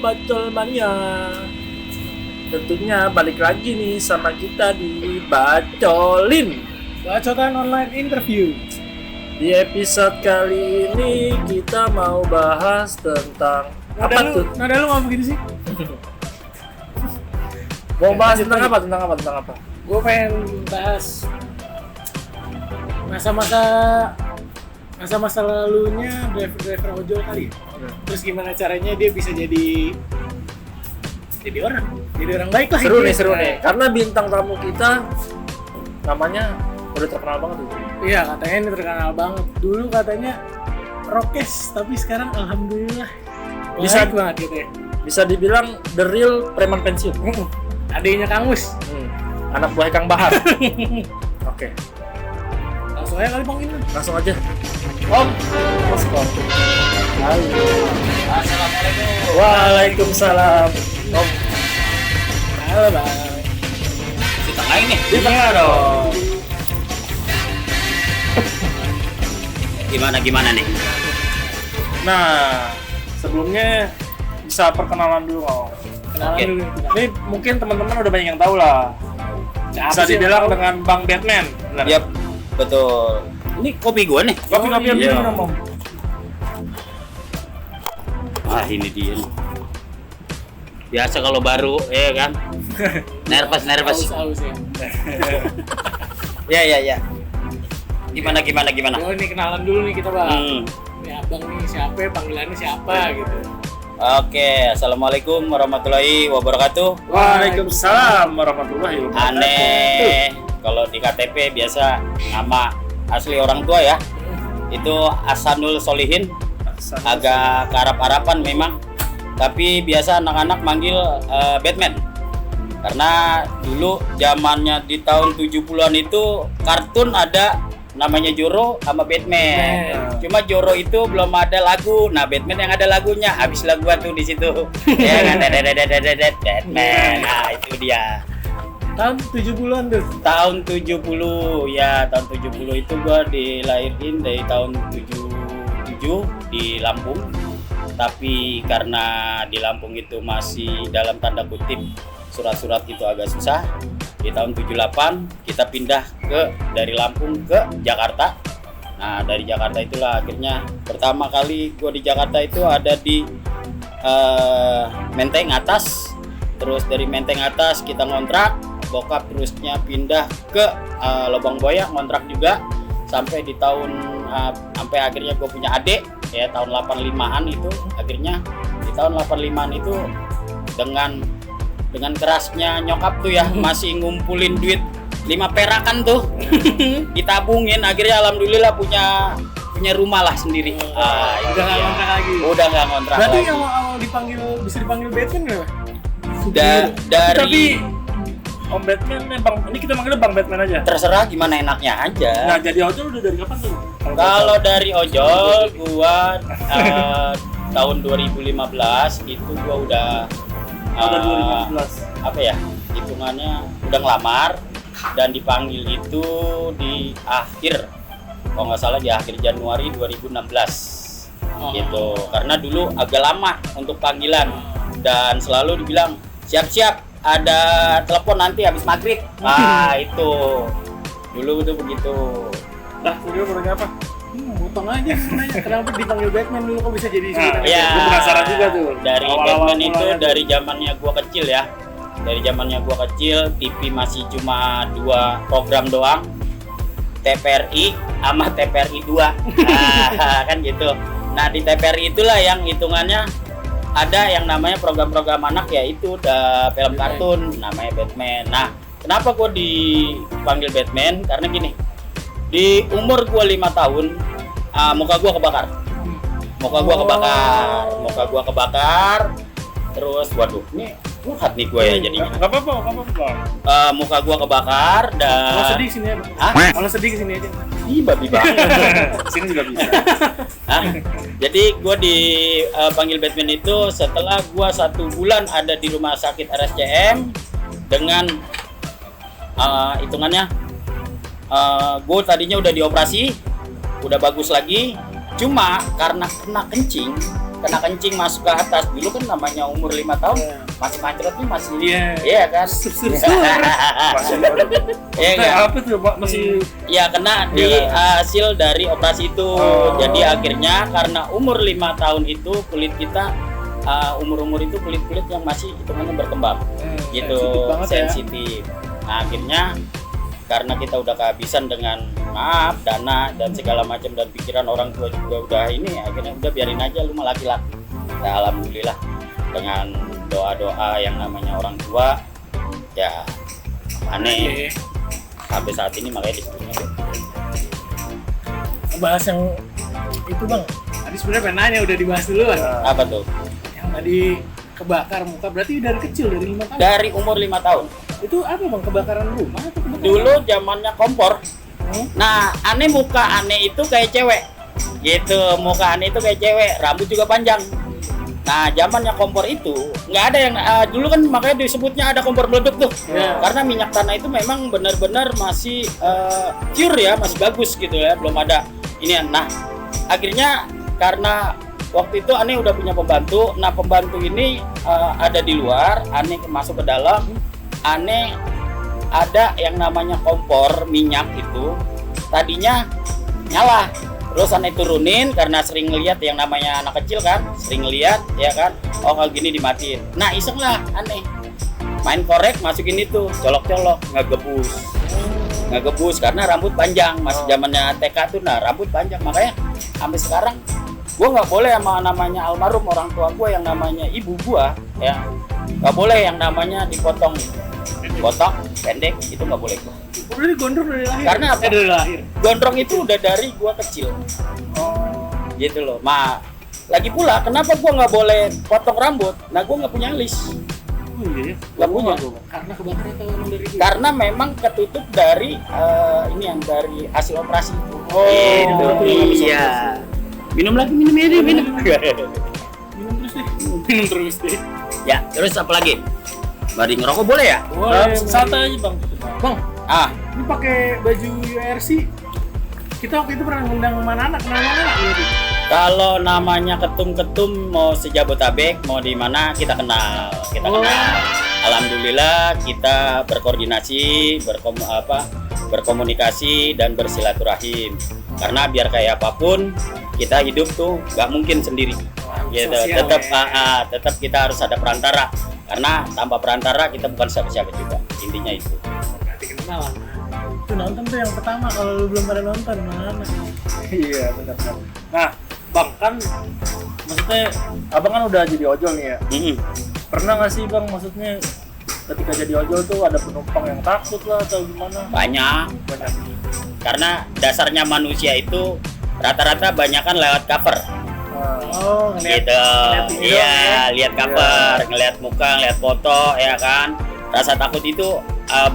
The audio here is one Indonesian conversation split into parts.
Bacol Mania. Tentunya balik lagi nih sama kita di Bacolin. Bacotan online interview. Di episode kali ini kita mau bahas tentang apa tuh? Nada lu ngomong begini sih? Mau bahas tentang apa? Gue pengen bahas masa-masa lalunya driver ojol kali ya? Terus gimana caranya dia bisa jadi orang baik lah. Seru nih. Karena bintang tamu kita namanya udah terkenal banget tuh. Iya, katanya ini terkenal banget. Dulu katanya rokes, tapi sekarang alhamdulillah Bisa baik banget gitu ya. Bisa dibilang the real preman pensiun. Adanya Kang Mus. Anak buah Kang Bahar. Oke, Langsung aja kali panggilin. langsung aja. Om. Halo. Assalamualaikum. Waalaikumsalam. Om. Halo bang. Di tengah ini. Di tengah dong. Gimana nih? Nah, sebelumnya bisa perkenalan dulu, Om. Kenalan Oke. dulu. Ini mungkin teman-teman udah banyak yang tahu lah. Siapa Bisa sih yang dibilang tahu? dengan Bang Batman. Benar. Yap, betul. Ini kopi gua nih. Kopi yang Iya. minum, Om. Ah, ini dia nih. Biasa kalau baru, ya kan? Nervous. Aus ya. Ya. Gimana? Oh ini kenalan dulu nih kita bang. Hmm. Ini abang nih siapa? Panggilannya siapa gitu? Oke, assalamualaikum warahmatullahi wabarakatuh. Waalaikumsalam warahmatullahi wabarakatuh. Aneh, kalau di KTP biasa nama asli orang tua ya. Itu Hasanul Solihin. Agak kearap-arapan memang, tapi biasa anak-anak manggil Batman karena dulu zamannya di tahun 70-an itu kartun ada namanya Joro sama Batman. Cuma Joro itu belum ada lagu, nah Batman yang ada lagunya, habis lagu tuh di situ. Ya kan, Batman. Nah itu dia. Tahun 70-an tuh. Tahun 70 ya, tahun 70 itu gua dilahirin dari tahun 77 di Lampung. Tapi karena di Lampung itu masih dalam tanda kutip surat-surat itu agak susah. Di tahun 78 kita pindah dari Lampung ke Jakarta. Nah, dari Jakarta itulah akhirnya pertama kali gua di Jakarta itu ada di Menteng Atas. Terus dari Menteng Atas kita ngontrak, bokap terusnya pindah ke Lubang Buaya ngontrak juga sampai di tahun sampai akhirnya gue punya adik ya tahun 85-an itu. Akhirnya di tahun 85-an itu dengan kerasnya nyokap tuh ya masih ngumpulin duit 5 perakan tuh ditabungin, akhirnya alhamdulillah punya rumah lah sendiri. Udah nggak ngontrak lagi. Udah nggak ngontrak Berarti lagi. yang awal bisa dipanggil Batman nggak? Dari Tapi Om Batman, ini kita manggilnya Bang Batman aja. terserah gimana enaknya aja. Nah, jadi ojol udah dari kapan tuh? Kalau dari ojol gua tahun 2015 itu gua udah Tahun 2015. apa ya, hitungannya udah ngelamar dan dipanggil itu di akhir, kalau nggak salah di akhir Januari 2016 gitu. Karena dulu agak lama untuk panggilan dan selalu dibilang siap-siap ada telepon nanti habis maghrib. Itu dulu itu begitu. Nah, video bertanya apa? Potong aja nanya kenapa dipanggil Batman dulu kok bisa jadi sebutan Ya, Gua penasaran juga tuh. dari Awal-awal Batman itu mulanya tuh. dari zamannya gua kecil ya. Dari zamannya gua kecil, TV masih cuma 2 program doang. TVRI sama TVRI 2. Kan gitu. Nah, di TVRI itulah yang hitungannya ada yang namanya program-program anak, yaitu udah film kartun namanya Batman. Nah, kenapa gua dipanggil Batman? Karena gini. Di umur gua 5 tahun, muka gua kebakar. Muka gua kebakar. Terus waduh, ini curhat nih gua ya jadinya. Enggak apa-apa. Muka gua kebakar Kalau dan sedih sini aja. Hah? Kalau sedih kesini aja. Ih, babi banget. Sini juga bisa. Hah? Jadi gue dipanggil Batman itu setelah gue 1 bulan ada di rumah sakit RSCM dengan hitungannya gue tadinya udah dioperasi, udah bagus lagi, cuma karena kena kencing kena kencing masuk ke atas. Dulu kan namanya umur 5 tahun masih macetnya masih iya kan. Masih Iya kan? apa tuh Pak? Masih Ya kena di hasil dari operasi itu. Jadi akhirnya karena umur 5 tahun itu kulit kita umur-umur itu kulit-kulit yang masih hitungannya berkembang. Gitu, sensitif. Nah, akhirnya karena kita udah kehabisan dengan dana dan segala macam dan pikiran orang tua juga udah ini, akhirnya udah biarin aja lu mah laki-laki. Ya alhamdulillah dengan doa-doa yang namanya orang tua ya aneh sampai saat ini makanya disebutnya. Bahas yang itu Bang, tadi sebenarnya pengen nanya udah dibahas duluan. Apa tuh? Yang tadi kebakar muka berarti dari kecil, dari 5 tahun? Dari umur 5 tahun. Itu apa Bang, kebakaran rumah atau kebakaran? Dulu zamannya kompor. Nah, aneh muka aneh itu kayak cewek. Gitu, muka aneh itu kayak cewek, rambut juga panjang. Nah, zamannya kompor itu nggak ada yang dulu kan makanya disebutnya ada kompor meledak tuh. Karena minyak tanah itu memang benar-benar masih pure ya, masih bagus gitu ya, belum ada ini. Nah, akhirnya karena waktu itu aneh udah punya pembantu. Nah, pembantu ini ada di luar, aneh masuk ke dalam. Aneh ada yang namanya kompor minyak itu tadinya nyala, terus aneh turunin karena sering lihat yang namanya anak kecil kan, sering lihat ya kan, oh kalau gini dimatiin. Nah iseng lah aneh main korek masukin itu, colok-colok, ngegebus karena rambut panjang, masih zamannya TK tuh. Nah rambut panjang, makanya sampai sekarang gue nggak boleh sama namanya almarhum orang tua gue yang namanya ibu gue ya, nggak boleh yang namanya dipotong botak pendek, itu nggak boleh gua. Udah digondrong dari lahir? Karena apa? Dari lahir? Gondrong itu udah dari gua kecil. Gitu loh. Lagi pula kenapa gua nggak boleh potong rambut? Nah gua nggak punya alis. Iya. Nggak punya. Karena kebakaran atau emang dari itu? Karena memang ketutup dari ini yang dari hasil operasi. Gitu. Iya. Minum lagi, minum. Minum terus deh. Ya, terus apa lagi? Bari ngerokok boleh ya? Boleh. santai aja Bang. Bang, ini pakai baju URC. Kita waktu itu pernah ngundang mana anak gitu. Kalau namanya ketum-ketum mau sejabotabek, mau di mana kita kenal. Alhamdulillah kita berkoordinasi, berkomunikasi dan bersilaturahim. Karena biar kayak apapun kita hidup tuh nggak mungkin sendiri. Gitu. Tetap kita harus ada perantara. Karena tanpa perantara kita bukan siapa-siapa juga. Intinya itu. Berarti kenal. Itu nonton tuh yang pertama, kalau lu belum pada nonton mana? Iya benar. Nah Bang, kan maksudnya abang kan udah jadi ojol nih ya. Pernah nggak sih Bang, maksudnya ketika jadi ojol tuh ada penumpang yang takut lah atau gimana? Banyak. Karena dasarnya manusia itu rata-rata banyakan lewat cover. Gitu. Iya, lihat cover, ngelihat muka, ngelihat foto ya kan. Rasa takut itu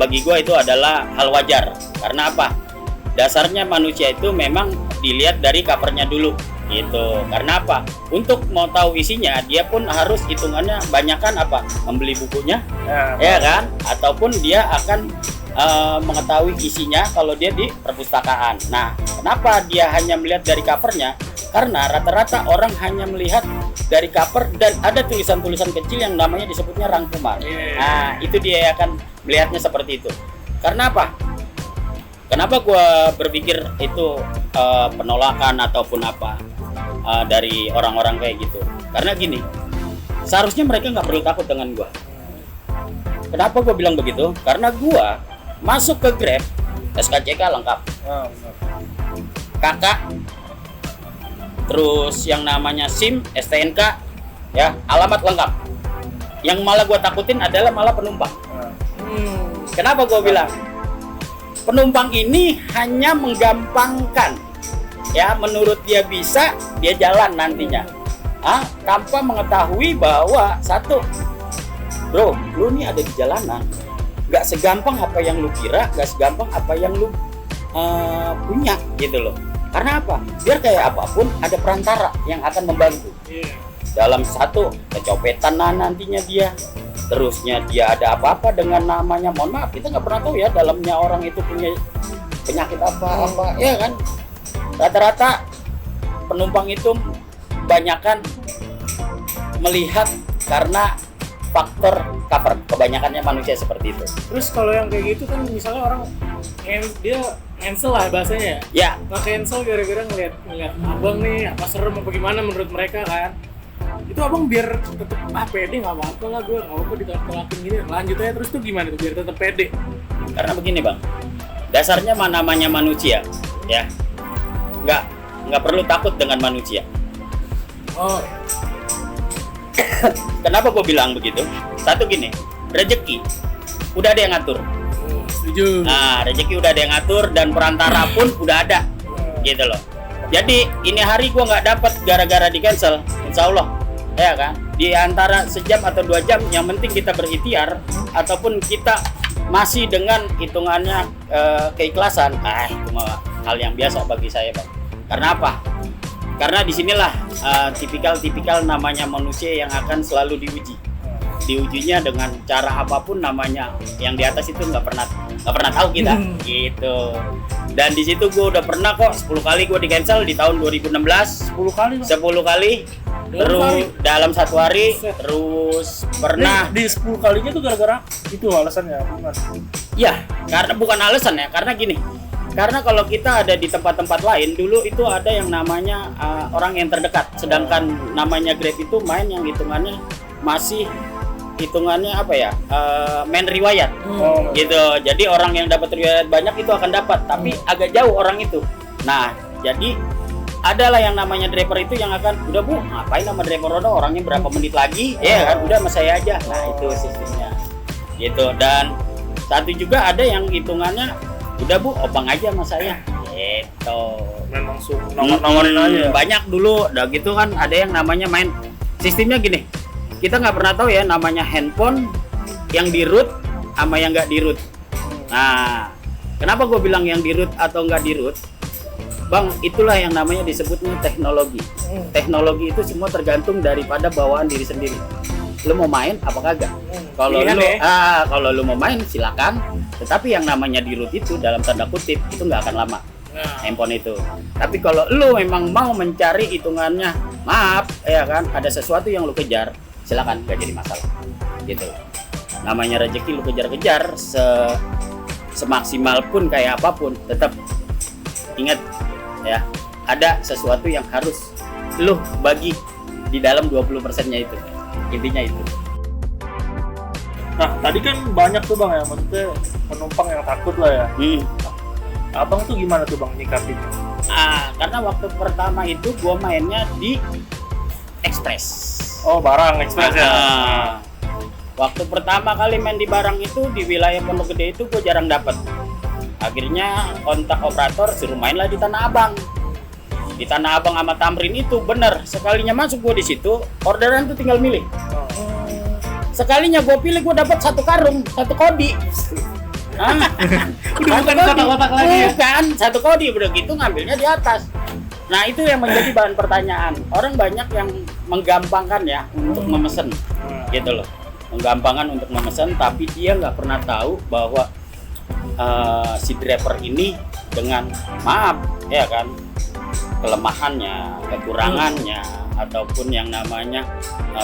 bagi gue itu adalah hal wajar. Karena apa? Dasarnya manusia itu memang dilihat dari covernya dulu gitu. Karena apa? Untuk mau tahu isinya dia pun harus hitungannya banyakkan apa? Membeli bukunya ya kan? Ataupun dia akan mengetahui isinya kalau dia di perpustakaan. Nah, kenapa dia hanya melihat dari covernya? Karena rata-rata orang hanya melihat dari cover dan ada tulisan-tulisan kecil yang namanya disebutnya rangkuman. Nah, itu dia akan melihatnya seperti itu. Karena apa? Kenapa gue berpikir itu penolakan ataupun apa dari orang-orang kayak gitu? Karena gini, seharusnya mereka nggak perlu takut dengan gue. Kenapa gue bilang begitu? Karena gue masuk ke Grab, SKCK lengkap, kakak, terus yang namanya SIM, STNK, ya alamat lengkap. Yang malah gue takutin adalah malah penumpang. Kenapa gue bilang? Penumpang ini hanya menggampangkan, ya menurut dia bisa, dia jalan nantinya, tanpa mengetahui bahwa satu, bro, lu nih ada di jalanan, nggak segampang apa yang lu kira, nggak segampang apa yang lu punya gitu loh. Karena apa? Biar kayak apapun ada perantara yang akan membantu. Dalam satu kecopetan nantinya dia, terusnya dia ada apa-apa dengan namanya, mohon maaf kita nggak pernah tahu ya dalamnya orang itu punya penyakit apa ya kan. Rata-rata penumpang itu banyakan melihat karena faktor cover, kebanyakannya manusia seperti itu. Terus kalau yang kayak gitu kan misalnya orang dia cancel lah bahasanya Ya, nggak cancel gara-gara ngeliat abang nih apa serem apa gimana menurut mereka kan, itu abang biar tetep pede nggak apa-apa lah, gue nggak apa-apa ditolak-tolakin gini lanjut aja terus tuh gimana tuh biar tetep pede? karena begini bang, dasarnya namanya manusia, ya, nggak perlu takut dengan manusia. Oh Kenapa gue bilang begitu? Satu gini, rezeki udah ada yang ngatur. setuju. Nah, rezeki udah ada yang ngatur dan perantara pun udah ada, gitu loh. Jadi ini hari gue nggak dapat gara-gara di cancel, insya Allah, ya kan? Di antara sejam atau 2 jam, yang penting kita berikhtiar ataupun kita masih dengan hitungannya keikhlasan. Itu mah hal yang biasa bagi saya, bang. Karena apa? Karena disinilah tipikal namanya manusia yang akan selalu diuji. Diujinya dengan cara apapun, namanya yang di atas itu nggak pernah tahu kita, gitu. Dan di situ gue udah pernah kok 10 kali gue di cancel di tahun 2016. 10 kali, Bang. 10 kali. Terus dalam 1 hari, terus pernah Di 10 kalinya tuh gara-gara itu alasannya, bukan? ya, karena bukan alasan ya, karena gini. Karena kalau kita ada di tempat-tempat lain, dulu itu ada yang namanya orang yang terdekat. Sedangkan namanya Grab itu main yang hitungannya masih hitungannya apa ya? Main riwayat. Gitu. Jadi orang yang dapat riwayat banyak itu akan dapat, tapi agak jauh orang itu. Nah, jadi adalah yang namanya driver itu yang akan, udah bu, ngapain nama driver roda, orangnya berapa menit lagi? Ya kan, udah sama saya aja. Nah, itu sistemnya. Gitu. Dan satu juga ada yang hitungannya, udah bu, opang aja sama saya. Gitu. Main langsung nawarin aja. Banyak dulu, udah gitu kan ada yang namanya main. Sistemnya gini, kita nggak pernah tahu ya namanya handphone yang di root sama yang nggak di root. Nah, kenapa gue bilang yang di root atau nggak di root? Bang, itulah yang namanya disebutnya teknologi. Teknologi itu semua tergantung daripada bawaan diri sendiri. Lu mau main apa kagak? Kalau lu kalau lu mau main silakan, tetapi yang namanya di root itu dalam tanda kutip itu nggak akan lama. Handphone itu. Tapi kalau lu memang mau mencari hitungannya, maaf ya kan, ada sesuatu yang lu kejar, silakan, nggak jadi masalah. Gitu. Namanya rezeki lu kejar-kejar semaksimal pun kayak apapun, tetap ingat ya, ada sesuatu yang harus lu bagi di dalam 20%-nya itu. Intinya itu. Nah, tadi kan banyak tuh bang ya, maksudnya penumpang yang takut lah ya. Abang tuh gimana tuh bang nyikapinnya? Karena waktu pertama itu gua mainnya di Express. Oh, barang Express ya. Waktu pertama kali main di barang itu di wilayah Pondok Gede itu gua jarang dapat. Akhirnya kontak operator suruh mainlah di Tanah Abang. Di Tanah Abang sama Tamrin itu bener, sekalinya masuk gua di situ, orderan tuh tinggal milih. Sekalinya gua pilih, gua dapat 1 karung, 1 kodi. Udah bukan kotak-kotak lagi ya? Bukan, 1 kodi, udah gitu ngambilnya di atas. Nah, itu yang menjadi bahan pertanyaan. Orang banyak yang menggampangkan ya untuk memesan, gitu loh. Menggampangkan untuk memesan, tapi dia nggak pernah tahu bahwa si driver ini dengan, maaf ya kan, kelemahannya, kekurangannya, ataupun yang namanya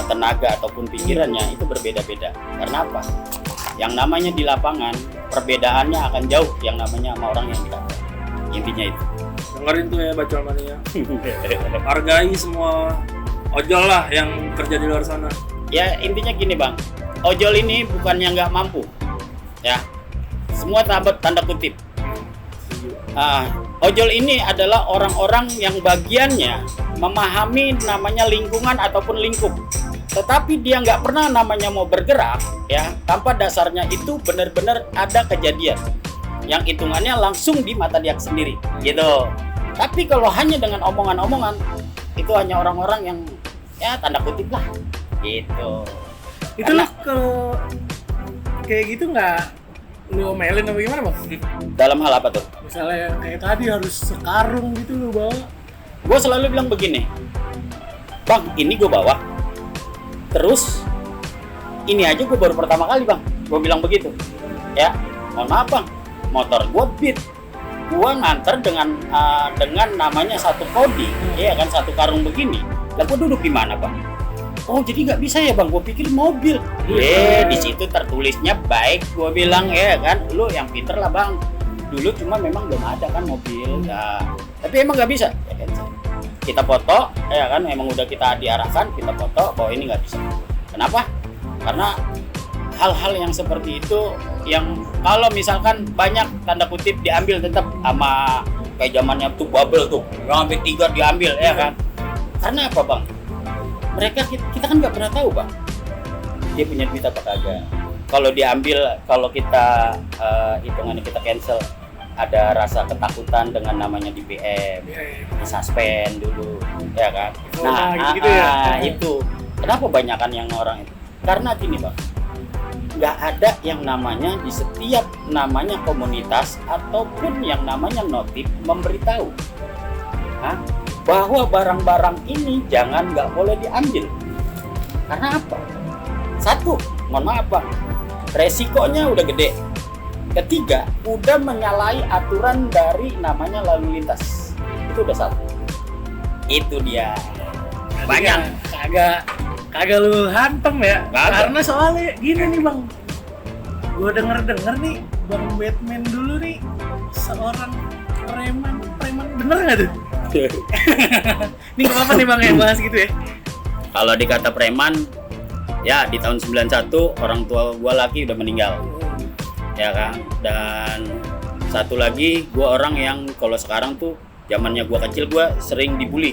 tenaga ataupun pikirannya itu berbeda-beda. Karena apa? Yang namanya di lapangan perbedaannya akan jauh yang namanya sama orang yang di kantor. Intinya itu. Dengerin tuh ya Bacol Mania. Hargai semua ojol lah yang kerja di luar sana. Ya intinya gini bang, ojol ini bukannya nggak mampu, ya. Semua tanda kutip. Ojol ini adalah orang-orang yang bagiannya memahami namanya lingkungan ataupun lingkup, tetapi dia nggak pernah namanya mau bergerak ya tanpa dasarnya itu benar-benar ada kejadian yang hitungannya langsung di mata dia sendiri gitu. Tapi kalau hanya dengan omongan-omongan itu hanya orang-orang yang ya tanda kutip lah gitu. Itu lo kalau kayak gitu nggak lu omelin apa gimana bang? Dalam hal apa tuh? Misalnya kayak tadi harus sekarung gitu lu bawa. Gue selalu bilang begini, bang ini gue bawa, terus ini aja gue baru pertama kali bang, gue bilang begitu, ya mohon maaf bang, motor gue Beat, gue nganter dengan namanya 1 kodi, ya kan 1 karung begini, lah gue duduk di mana bang? oh jadi nggak bisa ya bang, gue pikir mobil. Di situ tertulisnya baik, gue bilang ya kan, lu yang pinter lah bang. Dulu cuma memang belum ada kan mobil, ya. Tapi emang nggak bisa. Ya kan? Kita foto, ya kan, emang udah kita diarahkan, kita foto bahwa ini nggak bisa. Kenapa? Karena hal-hal yang seperti itu, yang kalau misalkan banyak tanda kutip diambil tetap sama kayak zamannya tuh bubble tuh, yang sampai 3 diambil, ya kan? Karena apa bang? Mereka kita kan nggak pernah tahu bang, dia punya duit apa kagak. Kalau diambil, kalau kita hitungannya kita cancel, ada rasa ketakutan dengan namanya di BM, di suspend dulu, ya kan? Nah, gitu ya. Itu kenapa banyakan yang orang itu? Karena gini bang, nggak ada yang namanya di setiap namanya komunitas ataupun yang namanya notif memberitahu bahwa barang-barang ini nggak boleh diambil. Karena apa? Satu, mohon maaf bang, resikonya udah gede. Ketiga, udah menyalahi aturan dari namanya lalu lintas. Itu udah salah. Itu dia. Banyak. Kagak lu hantem ya. Kagak. Karena soalnya gini nih bang, gue denger nih bang Batman dulu nih seorang preman bener nggak tuh? Ini nggak apa nih bang yang bahas gitu ya? Kalau dikata preman, ya di tahun 91 orang tua gua laki udah meninggal, ya kan. Dan satu lagi, gua orang yang kalau sekarang tuh zamannya gua kecil gua sering dibully,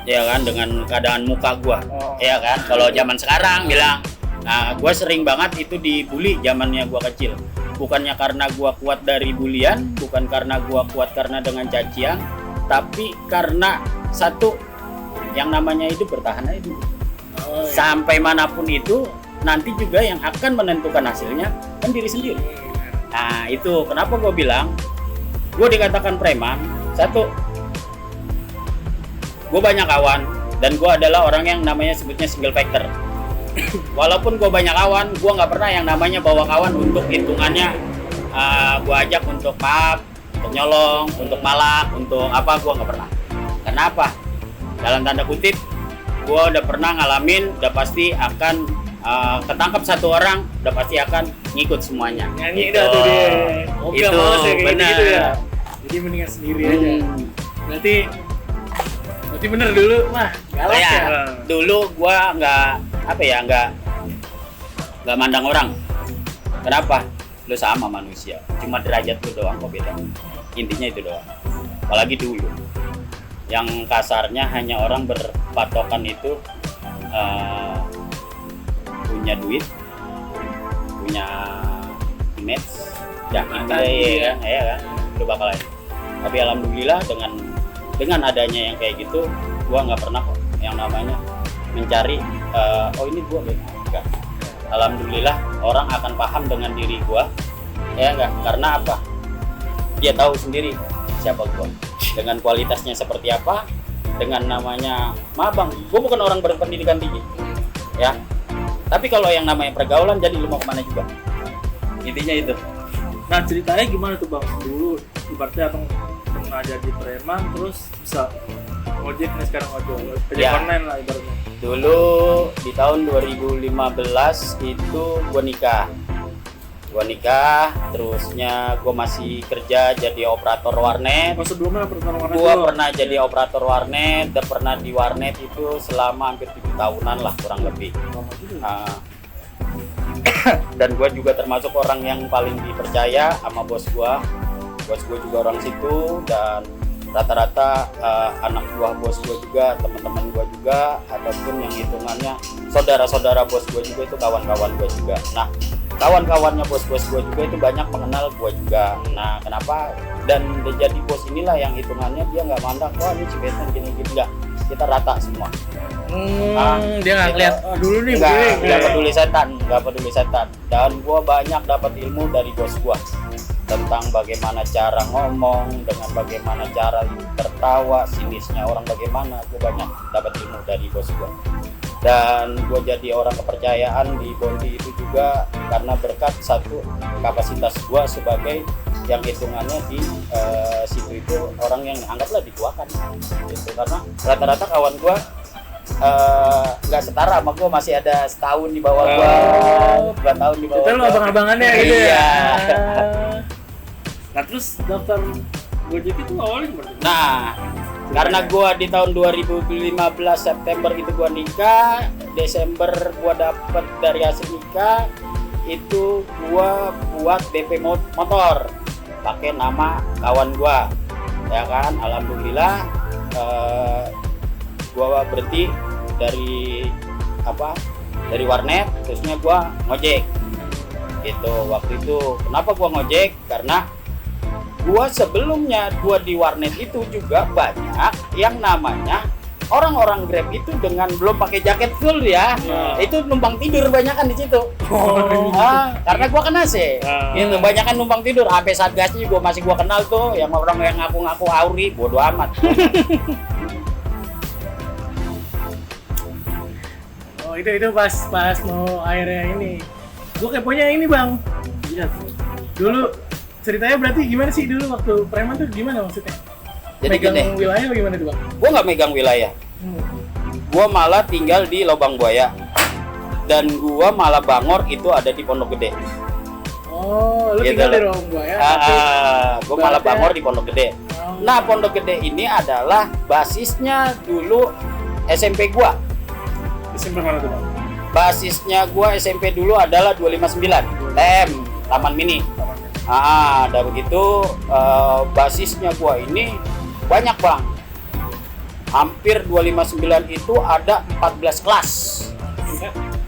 ya kan, dengan keadaan muka gua, ya kan. Kalau zaman sekarang bilang, nah gua sering banget itu dibully zamannya gua kecil. Bukannya karena gua kuat dari bulian, bukan karena gua kuat karena dengan cacian, tapi karena satu, yang namanya hidup bertahan aja dulu. Sampai manapun itu, nanti juga yang akan menentukan hasilnya kan diri sendiri. Nah itu kenapa gue bilang gue dikatakan preman. Satu, gue banyak kawan dan gue adalah orang yang namanya sebutnya single factor. Walaupun gue banyak kawan, gue nggak pernah yang namanya bawa kawan untuk hitungannya gue ajak untuk pub, untuk nyolong, untuk malak, untuk apa, gue nggak pernah. Kenapa? Dalam tanda kutip, gue udah pernah ngalamin, udah pasti akan ketangkap satu orang, udah pasti akan ngikut semuanya. Nyanyi dah tuh dia. Oke, itu benar. Gitu ya. Jadi mendingan sendiri aja. Berarti bener dulu mah galak ya. Dulu gue nggak mandang orang. Kenapa? Lu sama manusia, cuma derajat lu doang kok beda. Intinya itu doang. Apalagi dulu, yang kasarnya hanya orang berpatokan itu punya duit, punya image, ya kan, lu bakalan. Tapi alhamdulillah dengan adanya yang kayak gitu, gua nggak pernah kok yang namanya mencari oh ini gua enggak. Alhamdulillah orang akan paham dengan diri gua, ya enggak, karena apa? Dia tahu sendiri siapa gua, dengan kualitasnya seperti apa, dengan namanya, maaf bang, gua bukan orang berpendidikan tinggi, ya. Tapi kalau yang namanya pergaulan, jadi lu mau kemana juga, intinya itu. Nah ceritanya gimana tuh bang? Dulu ibaratnya abang pernah jadi preman, terus bisa ngojek nih sekarang ojol, jadi online lah ibaratnya. Dulu di tahun 2015 itu gue nikah, terusnya gue masih kerja jadi operator warnet. Oh sebelumnya operator warnet? Gue pernah jadi operator warnet, dan pernah di warnet itu selama hampir 7 tahunan lah kurang lebih. Dan gue juga termasuk orang yang paling dipercaya sama bos gue. Bos gue juga orang situ, dan rata-rata anak buah bos gue juga, teman-teman gue juga, ataupun yang hitungannya saudara-saudara bos gue juga itu kawan-kawan gue juga. Nah kawan-kawannya bos-bos gue juga itu banyak mengenal gue juga. Nah kenapa? Dan jadi bos inilah yang hitungannya dia nggak mandang, wah ini si Batman gini-gini, enggak, kita rata semua. Dia nggak lihat dulu nih, nggak peduli setan. Dan gue banyak dapat ilmu dari bos gue tentang bagaimana cara ngomong, dengan bagaimana cara tertawa, sinisnya orang bagaimana. Gue banyak dapat ilmu dari bos gue. Dan gue jadi orang kepercayaan di Bondi itu juga karena berkat satu kapasitas gue sebagai yang hitungannya di situ itu orang yang anggaplah dituakan gitu. Karena rata-rata kawan gue nggak setara sama gua, masih ada setahun di bawah gua, 2 tahun di bawah. Itu lo gua. abang-abangannya gitu ya. Iya. Nah terus daftar Gojek itu awalnya gimana? Nah, karena gua di tahun 2015 September itu gua nikah, Desember gua dapet dari hasil nikah itu gua buat BP motor pakai nama kawan gua, ya kan. Alhamdulillah gua berhenti dari warnet, terusnya gua ngojek gitu. Waktu itu kenapa gua ngojek, karena gua sebelumnya di warnet itu juga banyak yang namanya orang-orang Grab itu dengan belum pakai jaket full ya, itu numpang tidur banyakan di situ. Karena gua kena sih, itu banyakan numpang tidur. Sampai Satgasnya gua masih gua kenal tuh, yang orang yang ngaku-ngaku Auri, bodo amat. Oh itu pas mau akhirnya ini. Gue keponya ini bang. Iya. Dulu ceritanya berarti gimana sih dulu waktu preman tuh gimana maksudnya? Jadi megang gini, wilayah atau gimana tuh bang? gua nggak megang wilayah. Gua malah tinggal di Lobang Buaya, dan gua malah bangor itu ada di Pondok Gede. Oh, lu Gitu tinggal di loh. Lobang Buaya. Gua malah Berarti- bangor di Pondok Gede. Oh. Nah, Pondok Gede ini adalah basisnya dulu SMP gua. SMP mana tuh bang? Basisnya gua SMP dulu adalah 259 TM Taman Mini. Ada begitu. Basisnya gua ini banyak bang. Hampir 259 itu ada 14 kelas.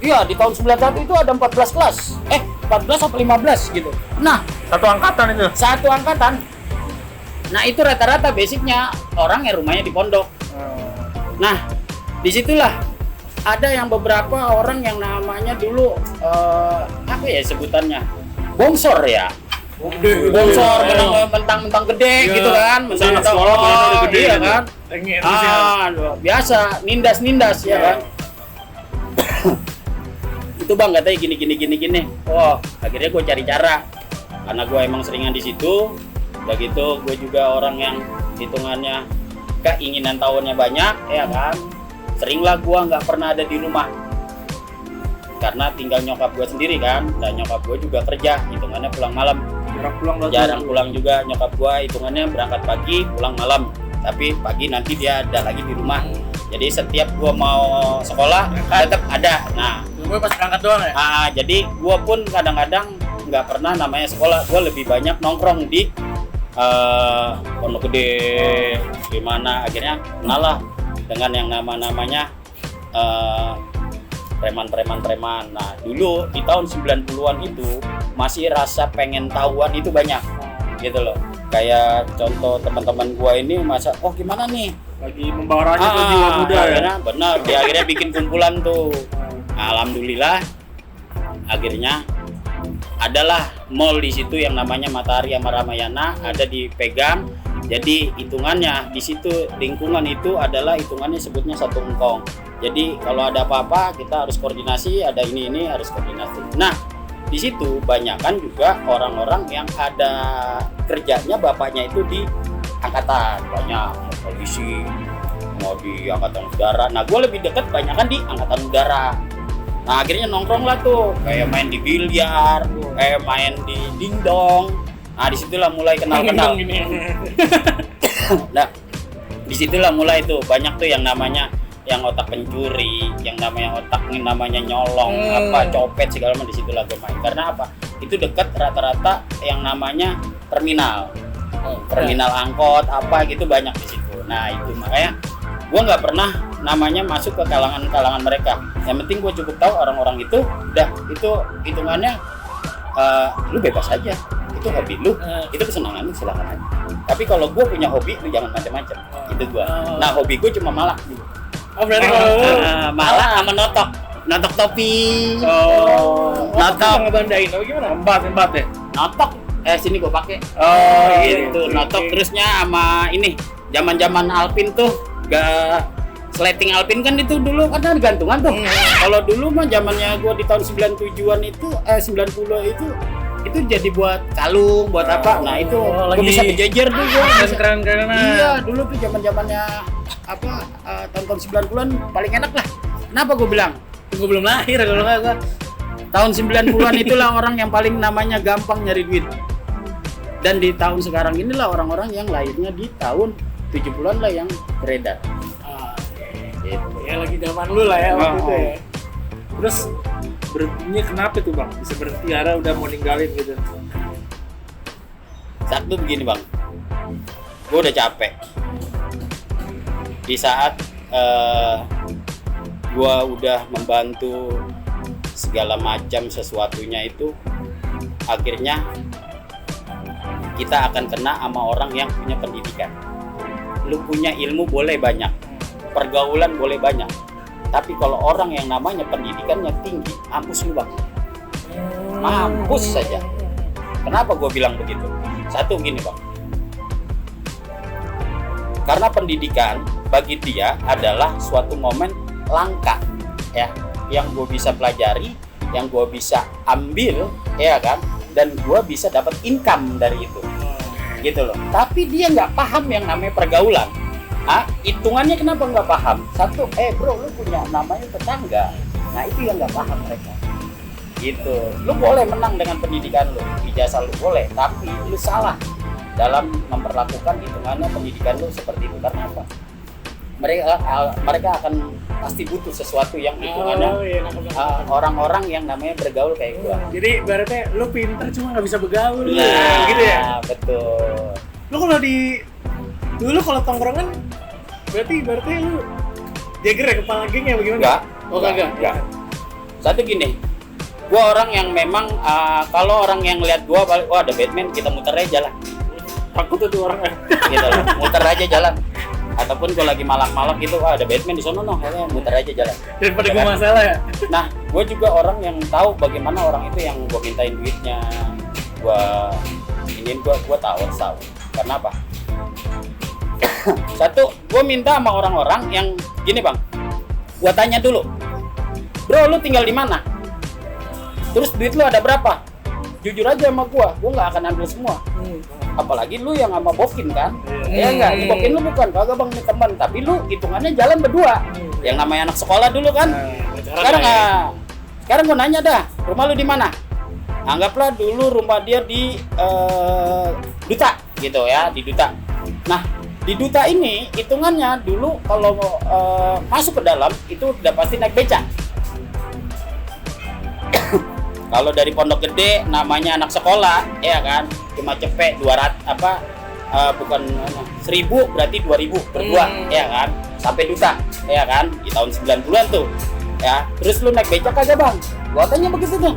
Iya, di tahun 91 itu ada 14 kelas. 14 atau 15 gitu. Nah, Satu angkatan itu. satu angkatan. Nah, itu rata-rata basicnya orang yang rumahnya di pondok. Nah, disitulah ada yang beberapa orang yang namanya dulu apa ya sebutannya, bongsor ya. Bongsor, mentang-mentang gede gitu kan, mentang-mentang sekolah padahal udah gede iya gitu. kan. Biasa nindas ya kan. Itu bang katanya gini. Oh, akhirnya gue cari cara, karena gue emang seringan di situ. Udah gitu, gue juga orang yang hitungannya keinginan tahunya banyak, ya kan. Seringlah gue nggak pernah ada di rumah, karena tinggal nyokap gue sendiri kan, dan nyokap gue juga kerja, hitungannya pulang malam. Jarang pulang juga nyokap gua, hitungannya berangkat pagi pulang malam, tapi pagi nanti dia ada lagi di rumah. Jadi setiap gua mau sekolah tetap ada. Nah, Gue pas berangkat doang ya? jadi gua pun kadang-kadang nggak pernah namanya sekolah, gua lebih banyak nongkrong di Pondok Gede, gimana akhirnya kenal lah dengan yang namanya preman. Nah, dulu di tahun 90-an itu masih rasa pengen tahuan itu banyak gitu loh. Kayak contoh teman-teman gua ini masa gimana nih Lagi membara aja tuh jiwa muda ya. Benar, dia akhirnya bikin kumpulan tuh. Alhamdulillah akhirnya adalah mall di situ yang namanya Matahari sama Ramayana, ada dipegang. Jadi hitungannya di situ lingkungan itu adalah hitungannya sebutnya satu engkong. Jadi kalau ada apa-apa kita harus koordinasi, ada ini harus koordinasi. Nah, di situ banyakkan juga orang-orang yang ada kerjanya bapaknya itu di angkatan, banyak mau polisi, mau di angkatan udara. Nah, gue lebih dekat banyakkan di angkatan udara. Nah, akhirnya nongkrong lah tuh, kayak main di biliar, kayak main di dingdong. Nah, disitulah mulai kenal-kenal. Nah, disitulah mulai tuh banyak tuh yang namanya yang otak pencuri, yang namanya nyolong, copet segala macam. Disitulah gue main. Karena apa? Itu dekat rata-rata yang namanya terminal, terminal angkot apa gitu banyak di situ. Nah, itu makanya gue nggak pernah namanya masuk ke kalangan mereka. Yang penting gue cukup tahu orang-orang itu, udah itu hitungannya lu bebas aja. Itu hobi lu, itu kesenangan lu, silakan aja. Tapi kalau gue punya hobi, lu jangan macam-macam. Itu gue. Nah, hobi gue cuma malak gitu. Berarti kalau lu malak sama notok topi. Notok ngebandain apa gimana? Empat ya. notok sini gue pakai. Gitu. Notok terusnya sama ini zaman Alpin tuh, gak sleting Alpin kan itu dulu kan ada gantungan tuh. Kalau dulu mah zamannya gue di tahun 97-an itu 90 itu jadi buat kalung, buat apa. Nah, itu gue bisa berjejer tuh gue. Keren-kerenan. Iya, dulu tuh zamannya tahun-tahun 90-an paling enak lah. Kenapa gue bilang? Gue belum lahir kalau nggak gue. Tahun 90-an itulah orang yang paling namanya gampang nyari duit. Dan di tahun sekarang inilah orang-orang yang lahirnya di tahun 70-an lah yang beredar. Gitu. Ya lagi zaman lu lah ya waktu itu ya. Terus berhentinya kenapa tuh bang? Bisa berhenti karena udah mau ninggalin gitu. Satu begini bang, gue udah capek. Di saat gue udah membantu segala macam sesuatunya itu, akhirnya kita akan kena sama orang yang punya pendidikan. Lu punya ilmu boleh banyak, pergaulan boleh banyak, tapi kalau orang yang namanya pendidikannya tinggi, mampus lu bang, mampus saja. Kenapa gue bilang begitu? Satu gini bang, karena pendidikan bagi dia adalah suatu momen langka ya, yang gue bisa pelajari, yang gue bisa ambil ya kan, dan gue bisa dapat income dari itu gitu loh. Tapi dia nggak paham yang namanya pergaulan. Hitungannya kenapa nggak paham? Satu, bro, lu punya namanya tetangga. Nah itu yang nggak paham mereka gitu. Lu boleh menang dengan pendidikan lu, ijazah lu boleh, tapi lu salah dalam memperlakukan hitungannya pendidikan lu seperti itu. Karena apa? Mereka akan pasti butuh sesuatu yang hitungannya orang-orang yang namanya bergaul kayak gua. Jadi berarti lu pintar cuma nggak bisa bergaul. Nah, gitu ya. Betul. Lu kalau dulu kalau tongkrongan berarti lu jager ya, kepala geng ya bagaimana? Enggak. Oh enggak. Satu gini, gua orang yang memang kalau orang yang lihat gua balik, wah ada Batman, kita muter aja jalan. Takut tuh orangnya. Gitu loh, muter aja jalan. Ataupun gua lagi malak-malak gitu, wah ada Batman di sono kayaknya muter aja jalan. Daripada gua masalah ya. Nah, gua juga orang yang tahu bagaimana orang itu yang gua mintain duitnya, gua tahu. Karena apa? Satu, gue minta sama orang-orang yang gini bang, gue tanya dulu, bro lu tinggal di mana? Terus duit lu ada berapa? Jujur aja sama gue nggak akan ambil semua. Apalagi lu yang sama Bokin kan? Ya enggak, Bokin lu bukan, kagak bang, ini teman, tapi lu hitungannya jalan berdua. Yang namanya anak sekolah dulu kan? Sekarang gue nanya dah, rumah lu di mana? Anggaplah dulu rumah dia di Duta gitu ya, di Duta. Nah, di Duta ini hitungannya dulu kalau masuk ke dalam itu udah pasti naik beca. Kalau dari Pondok Gede namanya anak sekolah ya kan, cuma cepet 200 bukan 1000 berarti 2000 berdua ya kan, sampai Duta ya kan di tahun 90-an tuh ya. Terus lu naik beca kagak bang? Gua tanya begitu tuh.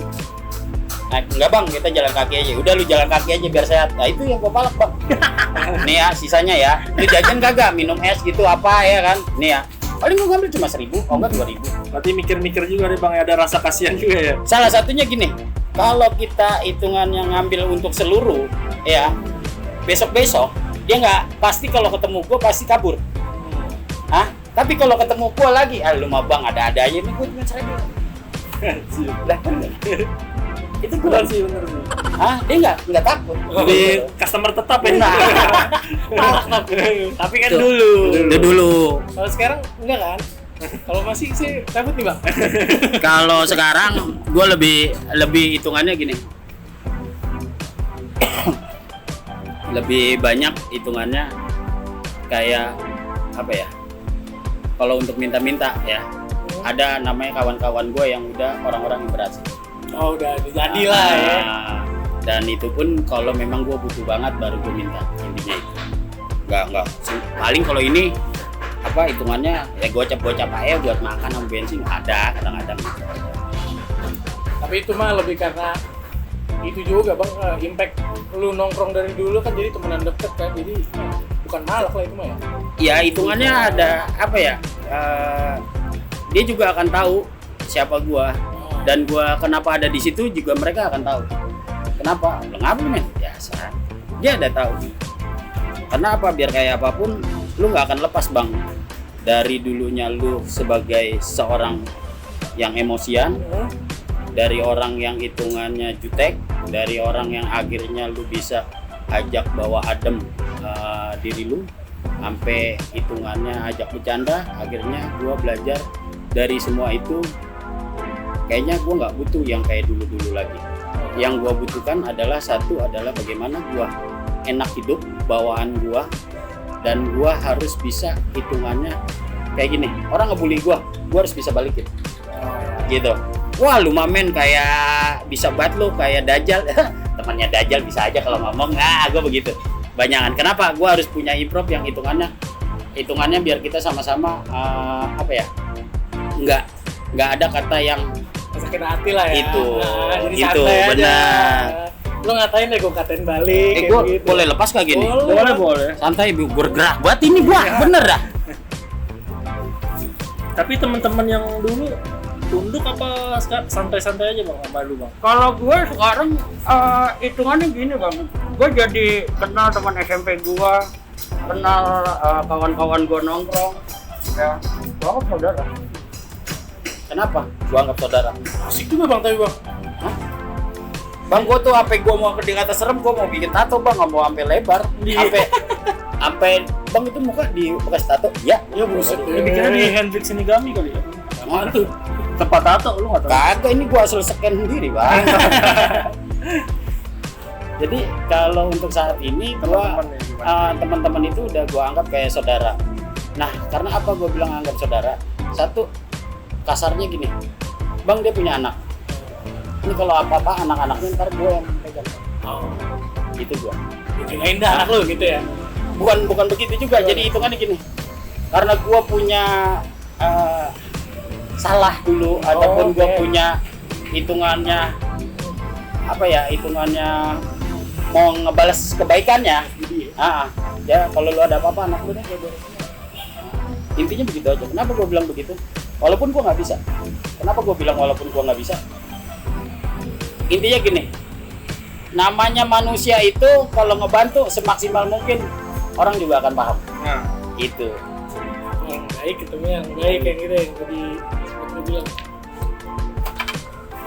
Nah, enggak bang, kita jalan kaki aja. Udah lu jalan kaki aja biar sehat. Nah itu yang gua palak bang. Nih ya sisanya ya, lu jajan kagak, minum es gitu apa ya kan. Nih ya, paling gua ngambil cuma 1000, oh enggak 2000. Berarti mikir-mikir juga nih bang, ya ada rasa kasihan juga ya. Salah satunya gini, kalau kita hitungannya ngambil untuk seluruh ya, besok-besok dia nggak pasti, kalau ketemu gua pasti kabur. Tapi kalau ketemu gua lagi, lu mah bang ada-ada aja nih, gua cuma 1000. Lah itu Bener sih. Dia nggak takut. Jadi customer tetap ya. Tapi kan Tuh. dulu. Kalau sekarang enggak kan? Kalau masih sih takut nih bang. Kalau sekarang gue lebih hitungannya gini, lebih banyak hitungannya kayak apa ya? Kalau untuk minta-minta ya, ada namanya kawan-kawan gue yang udah orang-orang yang berhasil. Oh udah jadi lah ya. Dan itu pun kalau memang gue butuh banget baru gue minta, intinya itu. Enggak. Paling kalau ini apa hitungannya ya gocap aja buat makan sama bensin ada kadang-kadang. Tapi itu mah lebih karena itu juga bang, impact lu nongkrong dari dulu kan, jadi temenan deket kan, jadi bukan malak lah itu mah ya. Ya hitungannya ada apa ya? Dia juga akan tahu siapa gua. Dan gua kenapa ada di situ juga mereka akan tahu. Kenapa? Lu ngapa men? Biasa. Dia ada tahu. Karena apa? Biar kayak apapun, lu nggak akan lepas bang. Dari dulunya lu sebagai seorang yang emosian, dari orang yang hitungannya jutek, dari orang yang akhirnya lu bisa ajak bawa adem diri lu, sampai hitungannya ajak bercanda. Akhirnya gue belajar dari semua itu, kayaknya gue nggak butuh yang kayak dulu lagi. Yang gue butuhkan adalah satu, adalah bagaimana gue enak hidup, bawaan gue, dan gue harus bisa hitungannya kayak gini. Orang ngebully gue harus bisa balikin gitu. Wah lu mamen kayak bisa banget lu kayak Dajjal. Temannya Dajjal bisa aja kalau ngomong. Gue begitu banyakan. Kenapa? Gue harus punya improv yang hitungannya biar kita sama-sama nggak ada kata yang sakit hati lah ya. Itu jadi itu santai aja. benar. Lo ngatain deh, gue katain balik. Gue gitu. boleh lepas kayak gini? Boleh. Santai, gue bergerak buat ini gue bener dah. Tapi teman-teman yang dulu tunduk apa santai-santai aja bang sama lu bang? Kalau gue sekarang hitungannya gini bang, gue jadi kenal teman SMP gue, kenal kawan-kawan gue nongkrong, ya, gue anggap saudara. Kenapa? Gue anggap saudara. Asik juga bang, tapi bang. Hah? Bang, gue tuh sampai gue mau dikata serem, gue mau bikin tato bang, nggak mau sampai lebar, sampai bang itu muka di bekas tato, ya? Ya buset. Bikinnya di Hendrik Shinigami kali ya? Mana tuh? Tempat tato lu nggak tahu? Kagak, ini gua asal scan sendiri bang. Jadi kalau untuk saat ini gua teman-teman itu udah gua anggap kayak saudara. Nah, karena apa gua bilang anggap saudara? Satu, kasarnya gini, bang dia punya anak. Ini kalau apa-apa anak-anaknya ntar gua yang pegang. Oh, Gitu gua. jagain dah anak lu gitu ya. Bukan begitu juga. Jadi hitungannya gini, karena gua punya salah dulu, ataupun gue punya hitungannya mau ngebales kebaikannya. Ya kalau lu ada apa-apa anak lu deh. Intinya begitu aja. Kenapa gue bilang begitu? Walaupun gue nggak bisa. Kenapa gue bilang walaupun gue nggak bisa? Intinya gini, namanya manusia itu kalau ngebantu semaksimal mungkin orang juga akan paham. Nah, Itu. Yang baik ketemu yang baik yang gitu yang tadi gue bilang.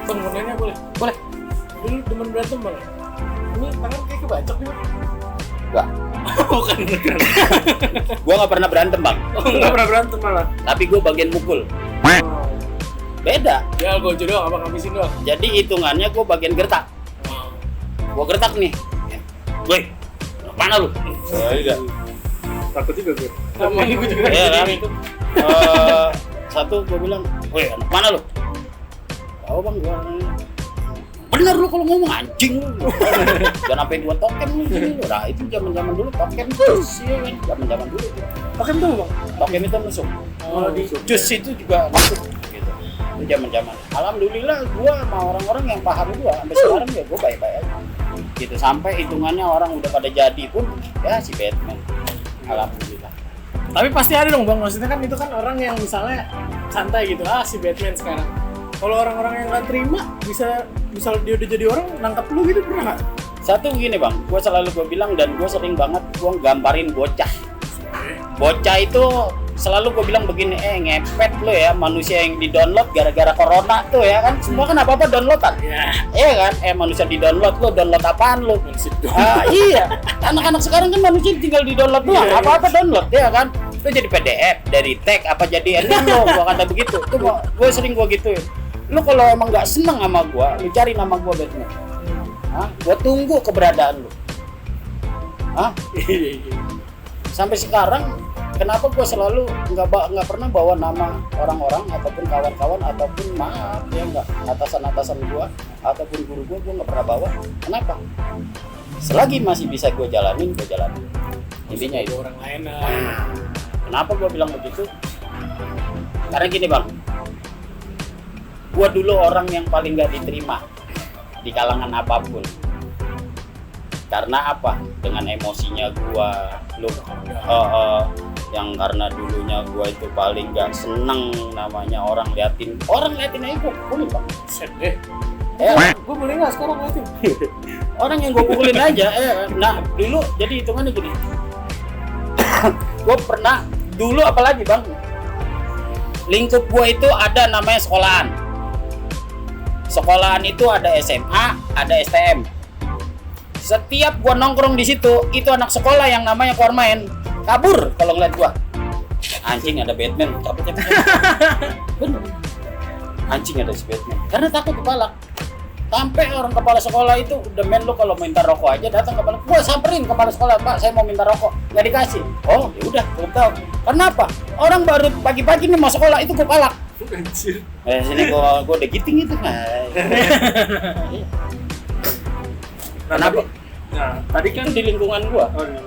Bang, mau nanya boleh? Boleh. Dulu demen berantem bang. Ini tangan kayak kebacok nih bang. Enggak. Bukan. Gue nggak pernah berantem bang. nggak pernah berantem malah. Tapi gue bagian mukul. Beda. Ya gue doang, abang habisin doang. Jadi hitungannya gue bagian gertak. Gue gertak nih. Woi, mana lu? Iya. Takut juga gue. Sama ini gue juga. Iya kan? Gitu. Satu gue bilang, woi anak mana lu? Tahu bang, gue bener lu kalau ngomong anjing lu. Jangan sampai gua token lu gini lu. Nah itu zaman dulu token terus ya kan. Zaman dulu itu. Token tuh bang? Token itu masuk. Di Jus itu juga masuk gitu. Itu zaman. Alhamdulillah gua sama orang-orang yang paham gua sampai sekarang ya gua baik-baik aja. Gitu sampai hitungannya orang udah pada jadi pun ya si Batman. Alhamdulillah. Tapi pasti ada dong bang, maksudnya kan itu kan orang yang misalnya santai gitu, si Batman sekarang. Kalau orang-orang yang nggak terima, misal dia udah jadi orang, nangkap lu gitu pernah nggak? Satu gini bang, gue selalu bilang dan gue sering banget gue gambarin bocah. Bocah itu selalu gue bilang begini, ngepet lo ya manusia yang di-download gara-gara corona tuh ya kan. Semua kan apa-apa downloadan. Iya kan, manusia di-download, lo download apaan lo? Iya, anak-anak sekarang kan manusia tinggal di-download doang, apa-apa download ya kan. Itu jadi PDF, dari tag, apa jadi lo, gue kata begitu. Itu gue sering gue gituin. Lu kalau emang nggak seneng sama gua, lu cari nama gua Batman. Gua tunggu keberadaan lu. Sampai sekarang, kenapa gua selalu nggak pernah bawa nama orang-orang ataupun kawan-kawan ataupun maaf ya nggak atasan gua ataupun guru gua nggak pernah bawa. Kenapa? Selagi masih bisa gua jalanin. Intinya itu. Orang lain. Kenapa gua bilang begitu? Karena gini bang. Gua dulu orang yang paling gak diterima di kalangan apapun. Karena apa? Dengan emosinya gua, yang karena dulunya gua itu paling gak seneng namanya orang liatin aja gua pukulin bang. Set deh. Gua boleh nggak sekarang liatin? Orang yang gua pukulin aja. Nah dulu jadi hitungannya gini. Gua pernah dulu apalagi bang. Lingkup gua itu ada namanya sekolahan. Sekolahan itu ada SMA, ada STM. Setiap gua nongkrong di situ, itu anak sekolah yang namanya keluar main. kabur kalau ngeliat gua. Anjing ada Batman, cabut. Bener. Anjing ada si Batman. Karena takut kepala. Sampai orang kepala sekolah itu udah men lu kalau minta rokok aja datang kepala. Gua samperin kepala sekolah, Pak, saya mau minta rokok. Nggak dikasih. Oh, ya udah, gua tahu. Kenapa? Orang baru pagi-pagi nih mau sekolah itu gua palak. Anjir. Sini gua udah giting itu. Kenapa? Tadi kan Itu di lingkungan gua. oh, iya.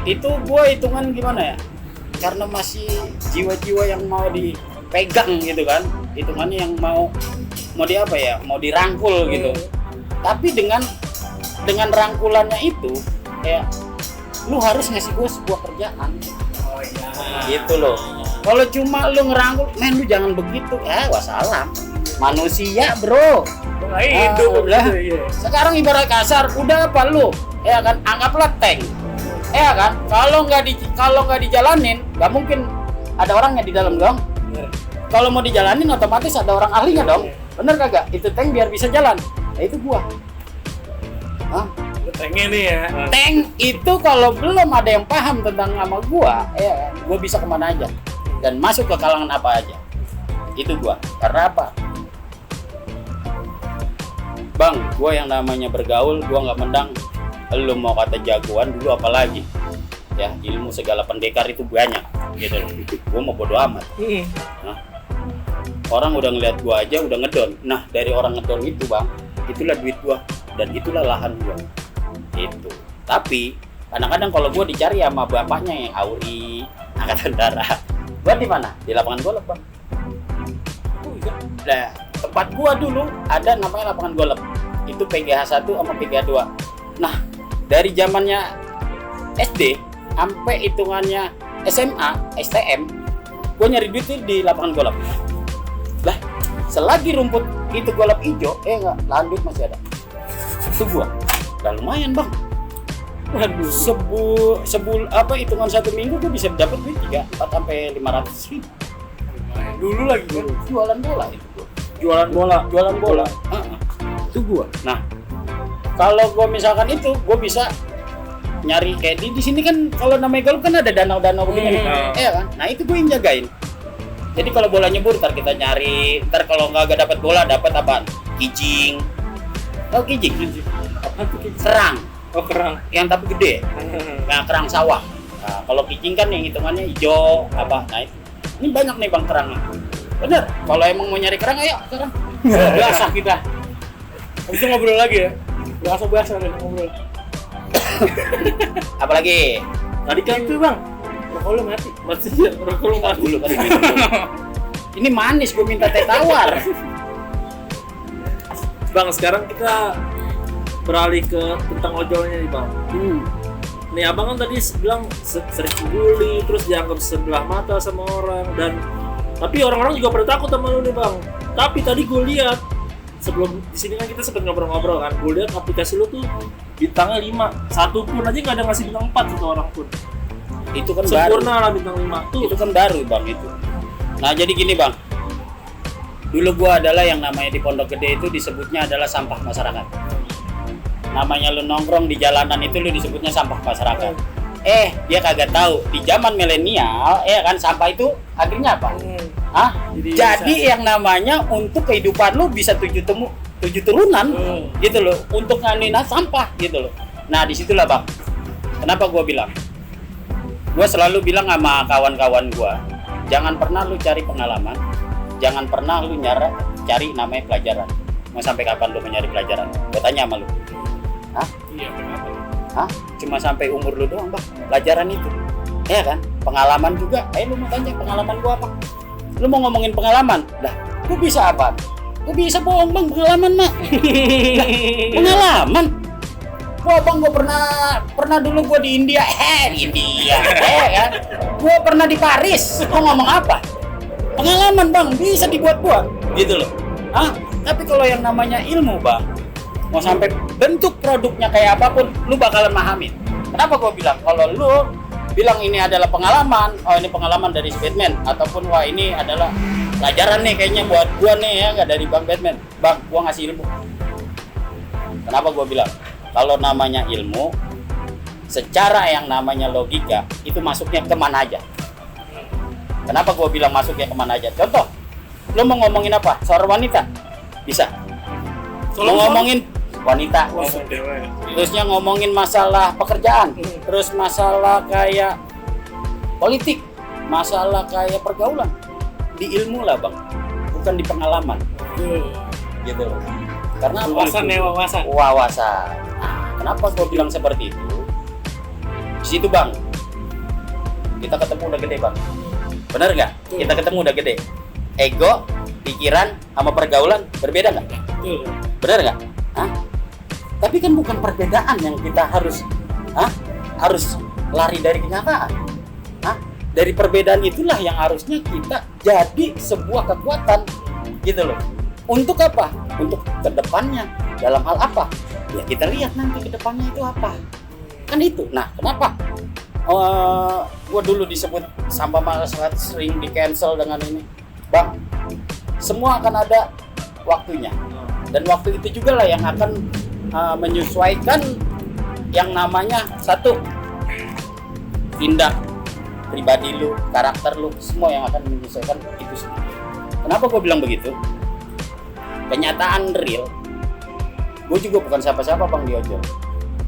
Itu gua hitungan gimana ya? Karena masih jiwa-jiwa yang mau dipegang gitu kan, hitungannya yang mau di apa ya, mau dirangkul gitu. Tapi dengan rangkulannya itu kayak lu harus ngasih gue sebuah kerjaan. Oh iya. Gitu loh. Kalau cuma lu ngerangkul, men lu jangan begitu. Wassalam. Manusia, bro. Hidup Udah. gitu, iya. Sekarang ibarat kasar, udah apa lu? Ya kan, anggaplah tank. Ya kan, kalau nggak dijalanin, nggak mungkin ada orangnya di dalam dong. Kalau mau dijalanin otomatis ada orang ahlinya dong. Bener kagak? Itu tank biar bisa jalan. Nah itu gua. Hah? Tanknya nih ya. Tank itu kalau belum ada yang paham tentang nama gua, gua bisa kemana aja dan masuk ke kalangan apa aja. Itu gua. Karena apa? Bang, gua yang namanya bergaul, gua nggak mendang. Lu mau kata jagoan dulu apalagi? Ya, ilmu segala pendekar itu banyak. Gitu loh. Gua mau bodo amat. Nah, orang udah ngeliat gua aja udah ngedon. Nah, dari orang ngedon itu, Bang, itulah duit gua dan itulah lahan gua. Itu. Tapi kadang-kadang kalau gua dicari sama bapaknya yang Auri, angkatan darat. Gua di mana? Di lapangan golf, Bang. Nah, tempat gua dulu ada namanya lapangan golf. Itu PGH 1 sama PGH 2. Nah, dari zamannya SD sampai hitungannya SMA, STM, gua nyari duit di lapangan golf. Lah, selagi rumput itu golf hijau, lahan duit masih ada. Itu gua. Lah lumayan, Bang. Waduh, hitungan 1 minggu gua bisa dapat duit 4 sampai 500 ribu. Dulu lagi kan. Jualan bola itu gua. jualan bola. Itu gua. Nah, kalau gua misalkan itu, gua bisa nyari kayak di sini kan kalau namanya golf kan ada danau-danau begini nih. Iya kan? Nah, itu gua yang jagain. Jadi kalau bola nyebur, ntar kita nyari. Ntar kalau nggak dapat bola, dapat apa? Kijing. Tahu kijing? Apa tuh kijing? Kerang. Oh, kerang. Yang tapi gede. Nah, kerang sawah. Nah, kalau kijing kan yang hitungannya hijau apa? Nah, ini banyak nih Bang kerangnya. Bener. Kalau emang mau nyari kerang, ayo kerang. Biasa kita. Habis itu ngobrol lagi ya. Biasa deh ngobrol. Apalagi? Tadi kan Itu Bang. Rokok lu mati. ya, rokok lu mati. Dulu kan. Ini manis, gue minta teh tawar. Bang, sekarang kita beralih ke tentang ojolnya nih, Bang. Nih, Abang kan tadi bilang sering dibully, terus dianggap sebelah mata sama orang, dan tapi orang-orang juga pada takut sama lu nih, Bang. Tapi tadi gue lihat sebelum di sini kan kita sempat ngobrol-ngobrol kan, gue lihat aplikasi lu tuh bintangnya 5, satu pun aja nggak ada ngasih bintang 4 satu orang pun. Itu kan Sempurna baru. lah bintang 5 tuh. Itu kan baru Bang itu. Nah jadi gini Bang, dulu gua adalah yang namanya di Pondok Gede itu disebutnya adalah sampah masyarakat. Namanya lu nongkrong di jalanan itu lu disebutnya sampah masyarakat. Dia kagak tahu di zaman milenial, kan sampah itu akhirnya apa? Jadi yang namanya untuk kehidupan lu bisa 7 turunan, gitu loh, untuk nganuin sampah, gitu loh. Nah disitulah Bang, kenapa gua bilang? Gua selalu bilang sama kawan-kawan gua, jangan pernah lu cari pengalaman, jangan pernah lu cari namanya pelajaran. Mau sampai kapan lu mencari pelajaran? Gua tanya sama lu. Iya, Cuma sampai umur lu doang, Bang. Pelajaran itu. Ya kan? Pengalaman juga. Lu mau tanya pengalaman gua apa? Lu mau ngomongin pengalaman? Lah, gua bisa apa? Gua bisa bohong, Bang, pengalaman mah. Pengalaman. Bang, gua pernah dulu gua di India. Di India. Kan? Gua pernah di Paris. Gua ngomong apa? Pengalaman, Bang, bisa dibuat-buat. Gitu loh. Tapi kalau yang namanya ilmu, Bang, mau sampai bentuk produknya kayak apapun, lu bakalan mahamin. Kenapa gua bilang? Kalau lu bilang ini adalah pengalaman, ini pengalaman dari Batman, ataupun wah ini adalah pelajaran nih kayaknya buat gua nih ya, nggak dari Bang Batman. Bang, gua ngasih ilmu. Kenapa gua bilang? Kalau namanya ilmu, secara yang namanya logika itu masuknya kemana aja. Kenapa gue bilang masuknya kemana aja? Contoh, lo mau ngomongin apa? Seorang wanita bisa. Mau ngomongin wanita, terusnya ngomongin masalah pekerjaan, terus masalah kayak politik, masalah kayak pergaulan, di ilmu lah bang, bukan di pengalaman, gitu loh. Karena wawasan ya, wawasan. Nah, kenapa gue bilang seperti itu? Di situ bang, kita ketemu udah gede bang, benar nggak? Kita ketemu udah gede, ego, pikiran, sama pergaulan berbeda nggak? Benar nggak? Tapi kan bukan perbedaan yang kita harus lari dari kenyataan. Dari perbedaan itulah yang harusnya kita jadi sebuah kekuatan, gitu loh. Untuk apa? Untuk kedepannya. Dalam hal apa? Ya kita lihat nanti kedepannya itu apa. Kan itu. Nah, kenapa? Gua dulu disebut sampah masyarakat sering di cancel dengan ini, bang. Semua akan ada waktunya. Dan waktu itu juga lah yang akan menyesuaikan yang namanya satu tindak pribadi lu, karakter lu, semua yang akan menyesuaikan itu semua. Kenapa gue bilang begitu? Kenyataan real, gue juga bukan siapa-siapa bang di ojol.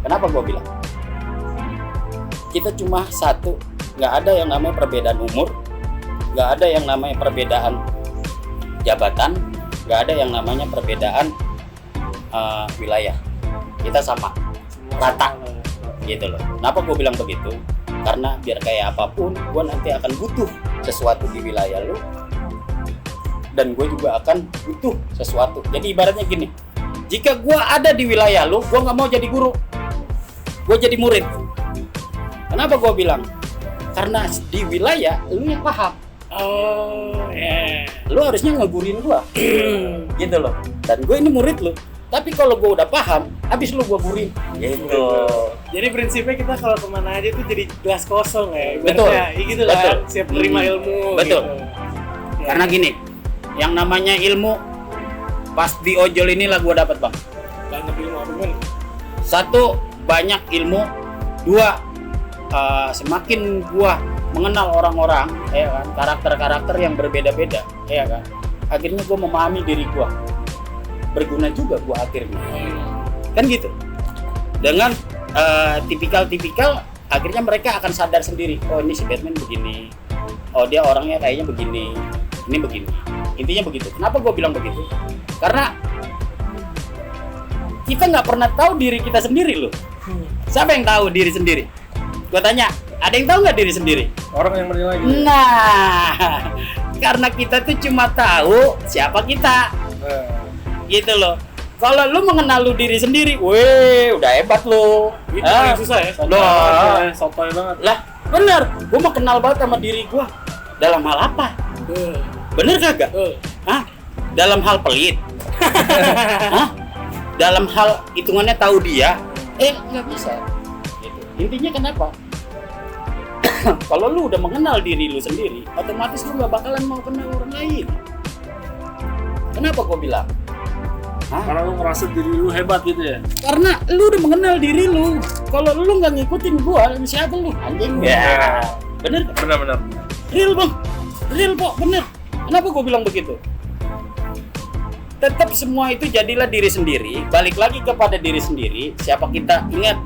Kenapa gue bilang? Kita cuma satu, nggak ada yang namanya perbedaan umur, nggak ada yang namanya perbedaan jabatan, nggak ada yang namanya perbedaan wilayah. Kita sama, rata, gitu loh. Kenapa gue bilang begitu? Karena biar kayak apapun, gue nanti akan butuh sesuatu di wilayah lu, dan gue juga akan butuh sesuatu. Jadi ibaratnya gini, jika gue ada di wilayah lu, gue nggak mau jadi guru, gue jadi murid. Kenapa gue bilang? Karena di wilayah lu yang paham. Lu harusnya ngeguruin gue, gitu loh. Dan gue ini murid lu. Tapi kalau gue udah paham, habis lu gue gurin. Gitu. Jadi prinsipnya kita kalau kemana aja tuh jadi gelas kosong ya. Betul. Gitu lah. Betul. Siap terima ilmu. Betul. Gitu. Karena gini, yang namanya ilmu pas di ojol ini lah gue dapat bang. Banyak ilmu apa men? Satu, banyak ilmu. Dua, semakin gue mengenal orang-orang, ya kan, karakter-karakter yang berbeda-beda, ya kan. Akhirnya gue memahami diri gue. Berguna juga gua akhirnya, kan gitu. Dengan tipikal akhirnya mereka akan sadar sendiri, oh ini si Batman begini, oh dia orangnya kayaknya begini, ini begini. Intinya begitu. Kenapa gua bilang begitu? Karena kita nggak pernah tahu diri kita sendiri loh. Siapa yang tahu diri sendiri? Gua tanya, ada yang tahu nggak diri sendiri? Orang yang menilai gitu. Nah, karena kita tuh cuma tahu siapa kita. Gitu loh. Kalau lu mengenal lu diri sendiri, weh, udah hebat lu. Itu yang susah ya. Sotoy banget. Lah, bener. Gua mau kenal banget sama diri gua. Dalam hal apa? Bener kagak? Dalam hal pelit. Dalam hal hitungannya tahu dia, nggak bisa. Gitu. Intinya kenapa? Kalau lu udah mengenal diri lu sendiri, otomatis lu nggak bakalan mau kenal orang lain. Kenapa gua bilang? Karena lu ngerasa diri lu hebat gitu ya? Karena lu udah mengenal diri lu. Kalau lu nggak ngikutin gua, siapa lu? Anjing. Ya. Bener. Real bang. Real kok, bener. Kenapa gua bilang begitu? Tetap semua itu jadilah diri sendiri. Balik lagi kepada diri sendiri. Siapa kita? Ingat.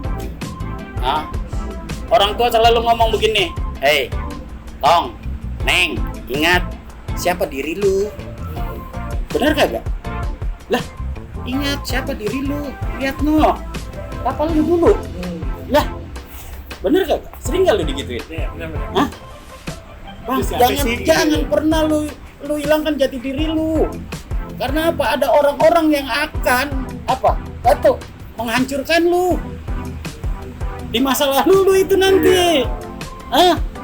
Orang tua selalu ngomong begini. Hei, Tong, Neng, ingat. Siapa diri lu? Bener kagak? Lah, ingat siapa diri lu, lihat no, kapal lu dulu. Lah, bener gak? Sering gak lu digituin? Iya, bener. Bang, jangan pernah lu hilangkan jati diri lu. Karena apa? Ada orang-orang yang akan menghancurkan lu di masa lalu lu itu nanti.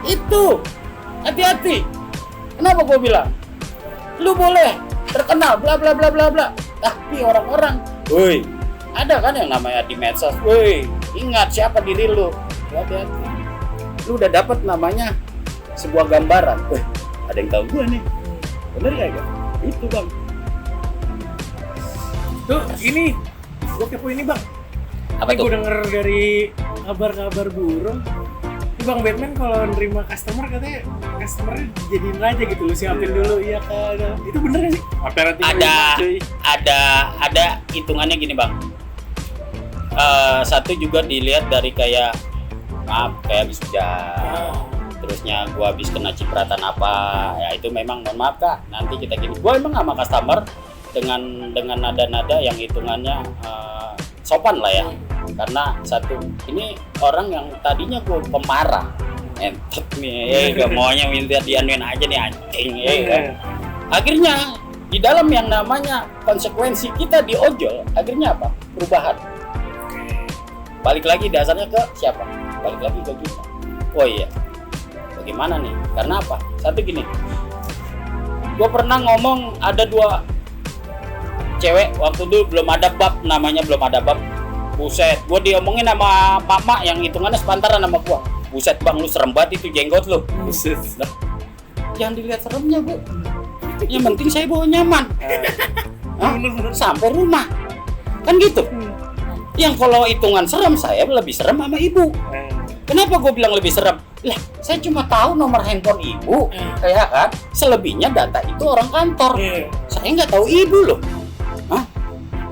Itu hati-hati. Kenapa gua bilang? Lu boleh terkenal bla bla bla bla bla. Tapi orang-orang, woi, ada kan yang namanya di medsos, woi, ingat siapa diri lu, hati-hati. Lu udah dapat namanya sebuah gambaran, ada yang tahu gue nih, bener gak? Itu bang. Tuh, ini, gue kepo ini bang. Apa Ini tuh? gue denger dari kabar-kabar burung. Bang Batman kalau nerima customer katanya customernya jadiin raja gitu loh, siapin dulu iya kan. Itu bener gak sih? Ada hitungannya gini bang. Satu juga dilihat dari kayak habis hujan, terusnya gua habis kena cipratan apa, ya itu memang mohon maaf kak, nanti kita gini. Gua emang sama customer dengan nada-nada yang hitungannya sopan lah ya. Karena satu, ini orang yang tadinya gue pemarah, entet nih, gak maunya minta dianuin aja nih anjing, kan? Akhirnya di dalam yang namanya konsekuensi kita di ojol, akhirnya apa? Perubahan. Balik lagi dasarnya ke siapa? Balik lagi ke kita. Oh iya, bagaimana nih? Karena apa? Satu gini, gue pernah ngomong ada 2 cewek waktu itu belum ada bab, namanya belum ada bab. Buset, gue diomongin sama mama yang hitungannya sepantaran sama gue. Buset bang, lu serem banget itu jenggot lu. Buset. Nah, jangan dilihat seremnya bu. Yang penting saya bawa nyaman. Sampai rumah. Kan gitu. Yang kalau hitungan serem, saya lebih serem sama ibu. Kenapa gue bilang lebih serem? Lah, saya cuma tahu nomor handphone ibu. Kayak kan, selebihnya data itu orang kantor. Saya nggak tahu ibu loh.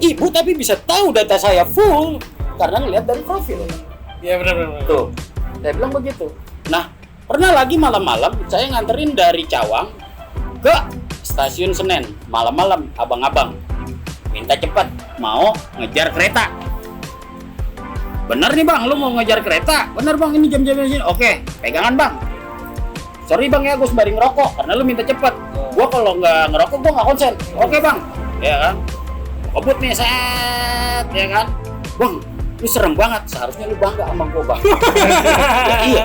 Ibu tapi bisa tahu data saya full karena ngelihat dari profil. Iya benar. Tuh, saya bilang begitu. Nah, pernah lagi malam-malam saya nganterin dari Cawang ke stasiun Senen. Malam-malam, abang-abang minta cepat mau ngejar kereta. Bener nih bang, lu mau ngejar kereta? Bener bang, ini jam-jam sini. Oke, pegangan bang. Sorry bang ya, gue sembari ngerokok karena lu minta cepat. Gua kalau nggak ngerokok gue nggak konsen. Oke bang, ya kan. Kebut nih set, ya kan? Bang, lu serem banget. Seharusnya lu bangga sama gua bang. Ya, iya.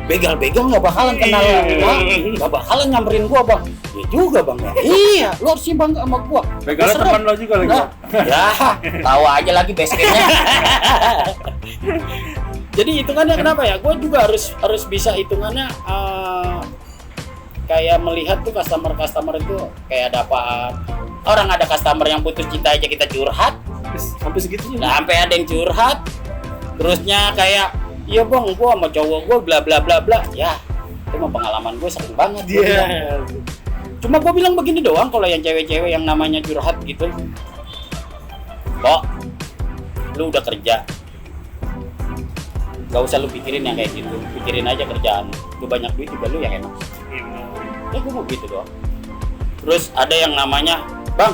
Begal-begal nggak bakalan kenal, nggak bakalan nyamperin gua bang. Ya juga bang. Ya. Iya, lu harusnya bangga sama gua. Begalnya teman lo juga lagi. Nah, ya, tahu aja lagi basecampnya. Jadi hitungannya kenapa ya? Gua juga harus bisa hitungannya. Kayak melihat tuh customer itu kayak ada apa. Orang ada customer yang putus cinta aja kita curhat sampai segitunya. Nah, sampai ada yang curhat. Terusnya kayak, iya bang, gua sama cowok gua bla bla bla bla. Ya, itu mah pengalaman gue sering banget. Cuma gua bilang begini doang kalau yang cewek-cewek yang namanya curhat gitu. Kok, lu udah kerja, gak usah lu pikirin yang kayak gitu. Pikirin aja kerjaan. Lu banyak duit juga lu yang enak. Ya gua mau gitu doang. Terus ada yang namanya, bang,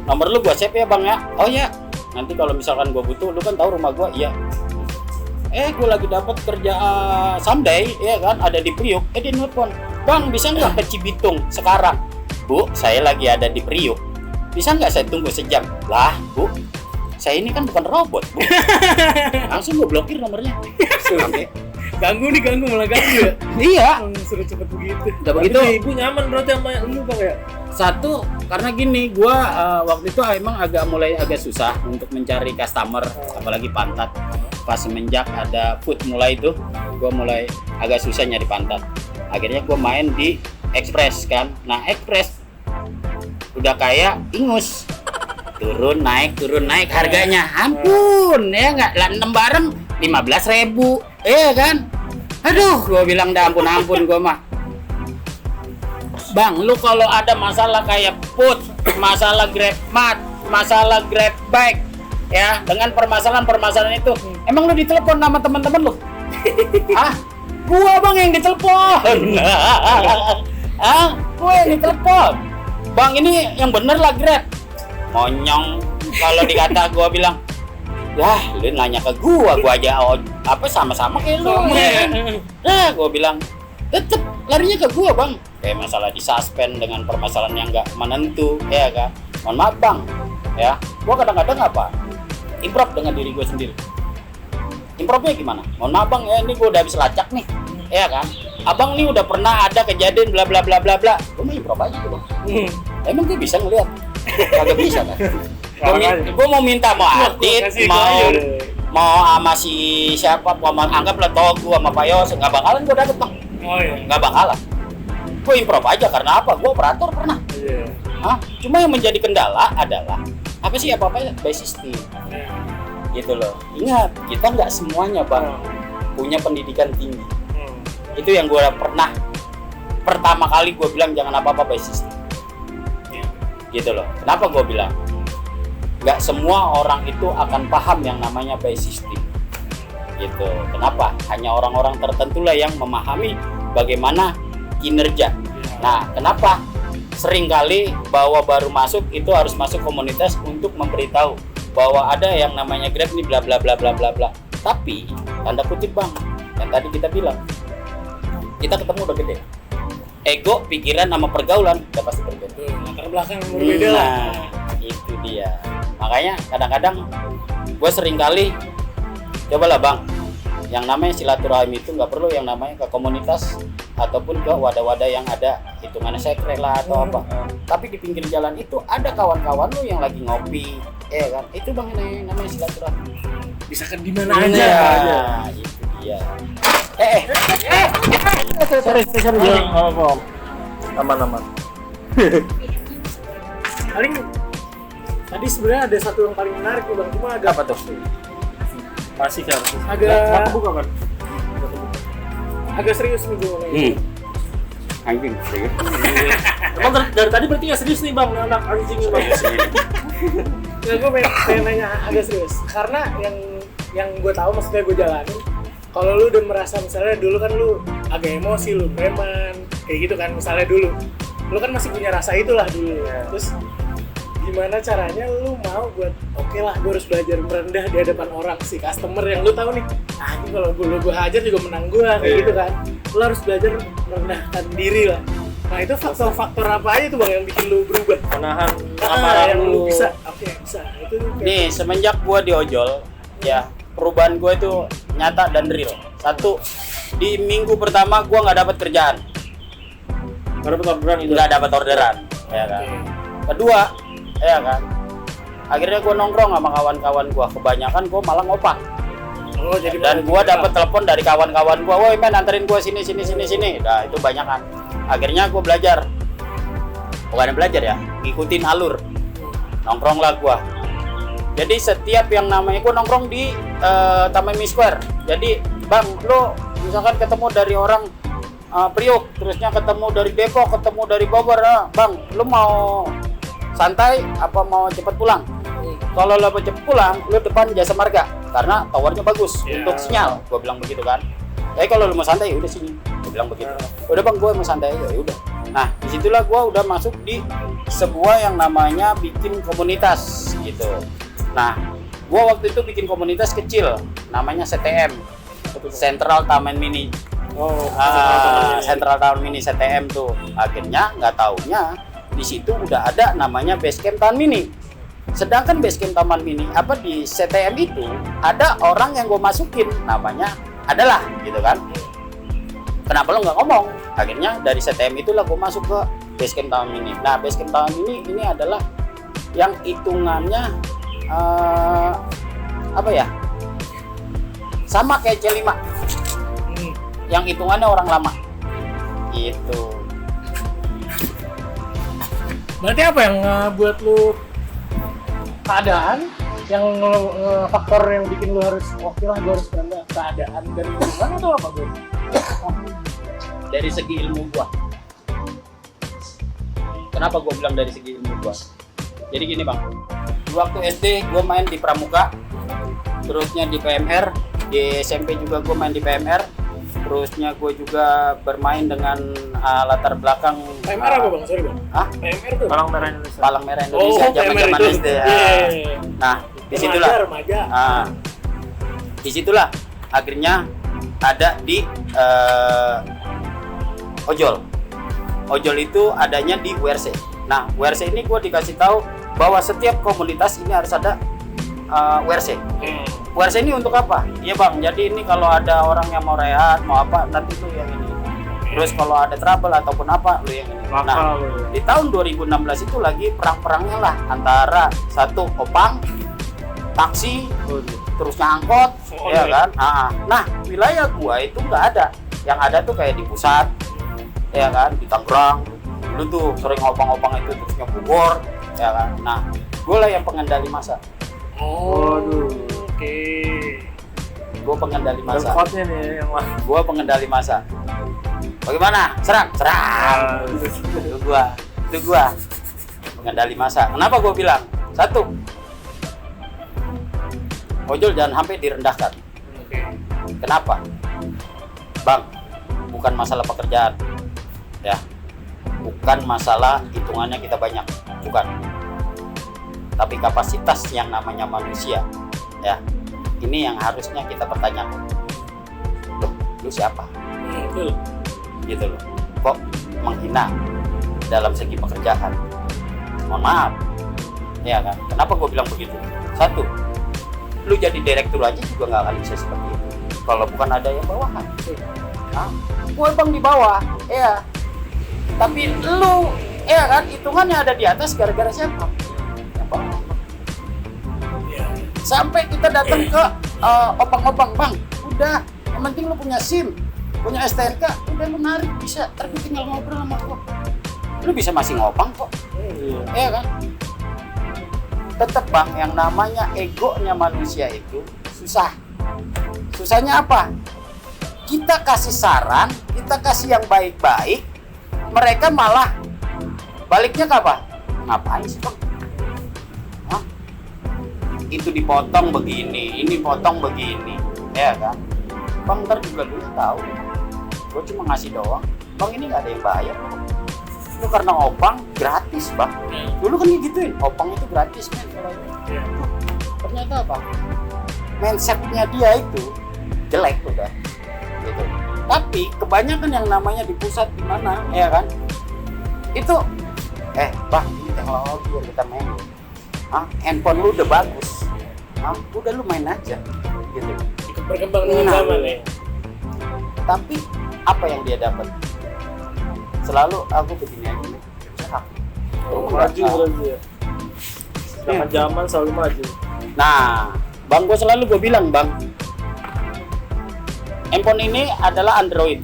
nomor lu gua save ya bang ya. Oh ya, nanti kalau misalkan gua butuh, lu kan tahu rumah gua. Iya. Gua lagi dapat kerja someday, ya kan, ada di Priuk. Dia nelfon, bang bisa nggak ke Cibitung sekarang? Bu, saya lagi ada di Priuk. Bisa nggak saya tunggu sejam? Lah, bu, saya ini kan bukan robot, bu. Langsung gua blokir nomornya. Oke. Ganggu malah ganggu ya. Iya. Suruh cepet begitu. Udah begitu. Ibu nyaman berarti sama lu bang ya? Satu, karena gini, gua waktu itu emang mulai agak susah untuk mencari customer, apalagi pantat. Pas semenjak ada food mulai itu, gua mulai agak susah nyari pantat. Akhirnya gua main di Express kan. Nah, Express udah kayak ingus. Turun naik harganya. Ampun, ya enggak, 6 bareng 15.000. Kan? Aduh, gua bilang dah ampun gua mah. Bang, lu kalau ada masalah kayak food, masalah GrabMart, masalah GrabBike, ya, dengan permasalahan itu, emang lu ditelepon sama teman-teman lu? Gua bang yang ditelepon. Gua yang ditelepon. Bang, ini yang bener lah Grab. Monyong, kalau dikata gua bilang, ya, lu nanya ke gua aja sama-sama kayak lu. Nah, gua bilang, tetep larinya ke gua bang. Kayak masalah disuspend dengan permasalahan yang nggak menentu, ya kan. Mohon maaf bang, ya. Gua kadang-kadang apa? Improv dengan diri gua sendiri. Improvnya gimana? Mohon maaf bang, ya ini gua udah habis lacak nih, ya kan. Abang nih udah pernah ada kejadian bla bla bla bla bla. Gua mau improv aja tuh bang. Emang gua bisa ngeliat? Kagak bisa kan? Gua mau minta mau Adit, mau sama si siapa, mau anggaplah Togu sama Pak Yos, nggak bakalan gua dapet bang. Oh iya. Nggak bakalan. Gue improv aja karena apa? Gue operator pernah. Cuma yang menjadi kendala adalah apa sih apa-apa by system. gitu loh. Ingat, kita nggak semuanya bang punya pendidikan tinggi. Itu yang gue pernah pertama kali gue bilang jangan apa-apa by system. Gitu loh. Kenapa gue bilang? Nggak semua orang itu akan paham yang namanya by system. Gitu. Kenapa? Hanya orang-orang tertentu lah yang memahami bagaimana kinerja. Nah, kenapa seringkali bahwa baru masuk itu harus masuk komunitas untuk memberitahu bahwa ada yang namanya Grab nih bla bla bla bla bla bla. Tapi tanda kutip bang, yang tadi kita bilang, kita ketemu udah gede. Ego, pikiran, sama pergaulan udah pasti berbeda. Latar belakang berbeda lah. Nah, itu dia. Makanya kadang-kadang gue seringkali cobalah bang, yang namanya silaturahmi itu nggak perlu yang namanya ke komunitas ataupun ke wadah-wadah yang ada hitungannya sekre lah atau apa. Tapi di pinggir jalan itu ada kawan-kawan lu yang lagi ngopi, kan? Itu bang yang namanya silaturahmi. Bisa kan di mana aja. Itu dia. Sorry. Aman. Paling tadi sebenarnya ada satu yang paling menarik nih bang, cuma agak Apa tuh? Masih kan? Agak- buka kan? agak serius nih gue ngomongnya. Anjing, serius. Emang dari tadi berarti nggak serius nih bang, anak anjing nih bang. Nggak, gue pengen nanya agak serius karena yang gue tahu, maksudnya gue jalanin, kalau lu udah merasa misalnya dulu kan lu agak emosi, lu preman kayak gitu kan, misalnya dulu lu kan masih punya rasa itulah dulu ya. Terus gimana caranya lu mau buat oke lah gue harus belajar merendah di hadapan orang, si customer yang lu tahu nih, ini kalau gue hajar juga menang gue kayak gitu kan. Lu harus belajar merendahkan diri lah. Nah itu faktor-faktor apa aja tuh bang yang bikin lu berubah? Menahan Yang lu bisa, bisa. Itu kayak Nih, semenjak gua di ojol, ya perubahan gua itu nyata dan real. Satu, di minggu pertama gua nggak dapat kerjaan, nggak dapat orderan itu. nggak dapat orderan, ya kan. Kedua, ya kan, akhirnya gua nongkrong sama kawan-kawan gua. Kebanyakan gua malah ngopak. jadi Dan gua dapat telepon dari kawan-kawan gua, woi men anterin gua sini. Nah itu banyak kan. Akhirnya gua belajar, bukan belajar ya, ngikutin alur. Nongkrong lah gua. Jadi setiap yang namanya gua nongkrong di Taman Mini Square. Jadi bang, lu misalkan ketemu dari orang Priok, terusnya ketemu dari Depok, ketemu dari Bogor, bang, lu mau santai apa mau cepet pulang? Kalau lo mau cepet pulang, lu depan Jasa Marga karena towernya bagus untuk sinyal. Gua bilang begitu kan. Kalau lu mau santai udah sini. Gua bilang begitu. Udah bang, gua mau santai aja. Ya udah. Nah, disitulah gua udah masuk di sebuah yang namanya bikin komunitas gitu. Nah, gua waktu itu bikin komunitas kecil, namanya CTM, Central Taman Mini. Central Taman Mini CTM tuh. Akhirnya nggak taunya di situ udah ada namanya Basecamp Taman Mini. Sedangkan Basecamp Taman Mini di CTM itu ada orang yang gue masukin, namanya adalah gitu kan. Kenapa lo nggak ngomong? Akhirnya dari CTM itulah gue masuk ke Basecamp Taman Mini. Nah, Basecamp Taman Mini ini adalah yang hitungannya sama kayak C5, yang hitungannya orang lama gitu. Berarti apa yang buat lu keadaan yang faktor yang bikin lu harus oke lah gue harus rendah keadaan dan gimana tuh apa gue? Dari segi ilmu gua. Kenapa gua bilang dari segi ilmu gua? Jadi gini bang, waktu SD gua main di Pramuka, terusnya di PMR, di SMP juga gua main di PMR, terusnya gua juga bermain dengan latar belakang PMR apa bang? Sorry bang. PMR tuh? Palang Merah Indonesia. Palang Merah Indonesia zaman-zaman SD. Nah, disitulah. Remaja. Disitulah akhirnya ada di ojol. Ojol itu adanya di WRC. Nah, WRC ini gue dikasih tahu bahwa setiap komunitas ini harus ada WRC. WRC ini untuk apa? Iya bang, jadi ini kalau ada orang yang mau rehat, mau apa, nanti tuh yang ini. Terus kalau ada trouble ataupun apa, lu yang ini. Nah, di tahun 2016 itu lagi perang-perangnya lah antara satu opang, taksi, terusnya angkot, ya kan? Nah, wilayah gua itu nggak ada. Yang ada tuh kayak di pusat, ya kan? Di Tangerang, dulu tuh sering opang-opang itu terusnya Bogor, ya kan? Nah, gua lah yang pengendali masa. Oke. Gua pengendali masa. Repotnya nih yang mana? Gua pengendali masa. Bagaimana? Serang. Itu gua pengendali masa. Kenapa gua bilang? Satu, ojol jangan sampai direndahkan. Oke. Kenapa? Bang, bukan masalah pekerjaan. Ya. Bukan masalah hitungannya kita banyak. Bukan. Tapi kapasitas yang namanya manusia. Ya. Ini yang harusnya kita pertanyakan. Loh, lu siapa? Betul. Gitu loh. Kok menghina dalam segi pekerjaan? Mohon maaf. Ya kan? Kenapa gue bilang begitu? Satu, lu jadi direktur aja juga nggak akan bisa seperti itu kalau bukan ada yang bawahan. Gue bang di bawah, ya. Tapi lu, ya kan, hitungannya ada di atas gara-gara siapa? Yang bawah. Sampai kita datang ke opang-opang, bang, udah, yang penting lu punya SIM, punya STNK, udah lu narik bisa, tapi tinggal ngobrol sama gua. Lu bisa masih ngopang kok, ya kan? Tetap bang, yang namanya egonya manusia itu susah. Susahnya apa? Kita kasih saran, kita kasih yang baik-baik, mereka malah baliknya ke apa? Ngapain sih bang? Hah? Itu dipotong begini, ini potong begini, ya kan? Bang ntar juga dulu tahu, gue cuma ngasih doang. Bang ini nggak ada yang bayar loh. Itu karena opang gratis bang. Dulu kan gituin, opang itu gratis men. Ternyata apa? Mindsetnya dia itu jelek udah. Gitu. Tapi kebanyakan yang namanya di pusat di mana, ya kan? Itu, bang ini teknologi yang kita main. Handphone lu udah bagus. Udah lu main aja. Gitu. Berkembang dengan zaman ya. Tapi apa yang dia dapat? Selalu aku begini aja nih. Maju berarti ya. Zaman zaman selalu maju. Nah, bang gue selalu gue bilang bang, handphone ini adalah Android.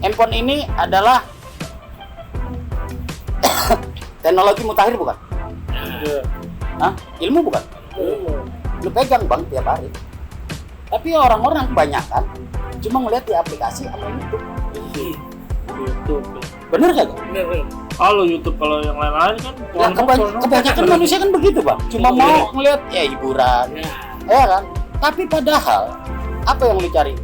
Handphone ini adalah teknologi mutakhir bukan? Iya. Ilmu bukan? Lu pegang bang tiap hari. Tapi orang-orang kebanyakan cuma ngeliat di aplikasi atau YouTube. YouTube. Bener gak? Bener. Kalau YouTube, kalau yang lain-lain kan Ya, kebanyakan manusia kan begitu bang. Cuma mau ngeliat ya hiburan, ya kan? Tapi padahal apa yang lu cari?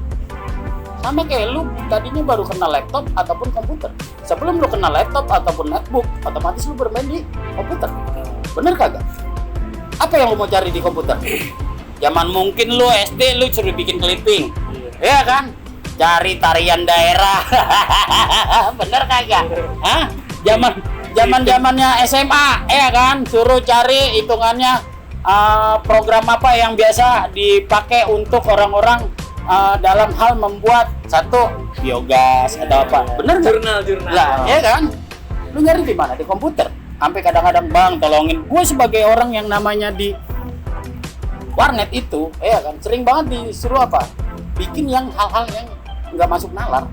Sama kayak lu tadinya baru kenal laptop ataupun komputer. Sebelum lu kenal laptop ataupun netbook, otomatis lu bermain di komputer. Bener kagak? Apa yang lu mau cari di komputer? Zaman mungkin lu SD lu suruh bikin clipping, ya kan? Cari tarian daerah. Bener kagak? Hah? Zamannya SMA, ya kan? Suruh cari hitungannya program apa yang biasa dipakai untuk orang-orang dalam hal membuat satu biogas atau apa. Bener nggak? Jurnal. Lah, ya kan? Lu nyari di mana? Di komputer. Sampai kadang-kadang bang, tolongin. Gue sebagai orang yang namanya di warnet itu, ya kan? Sering banget disuruh apa? Bikin yang hal-hal yang nggak masuk nalar.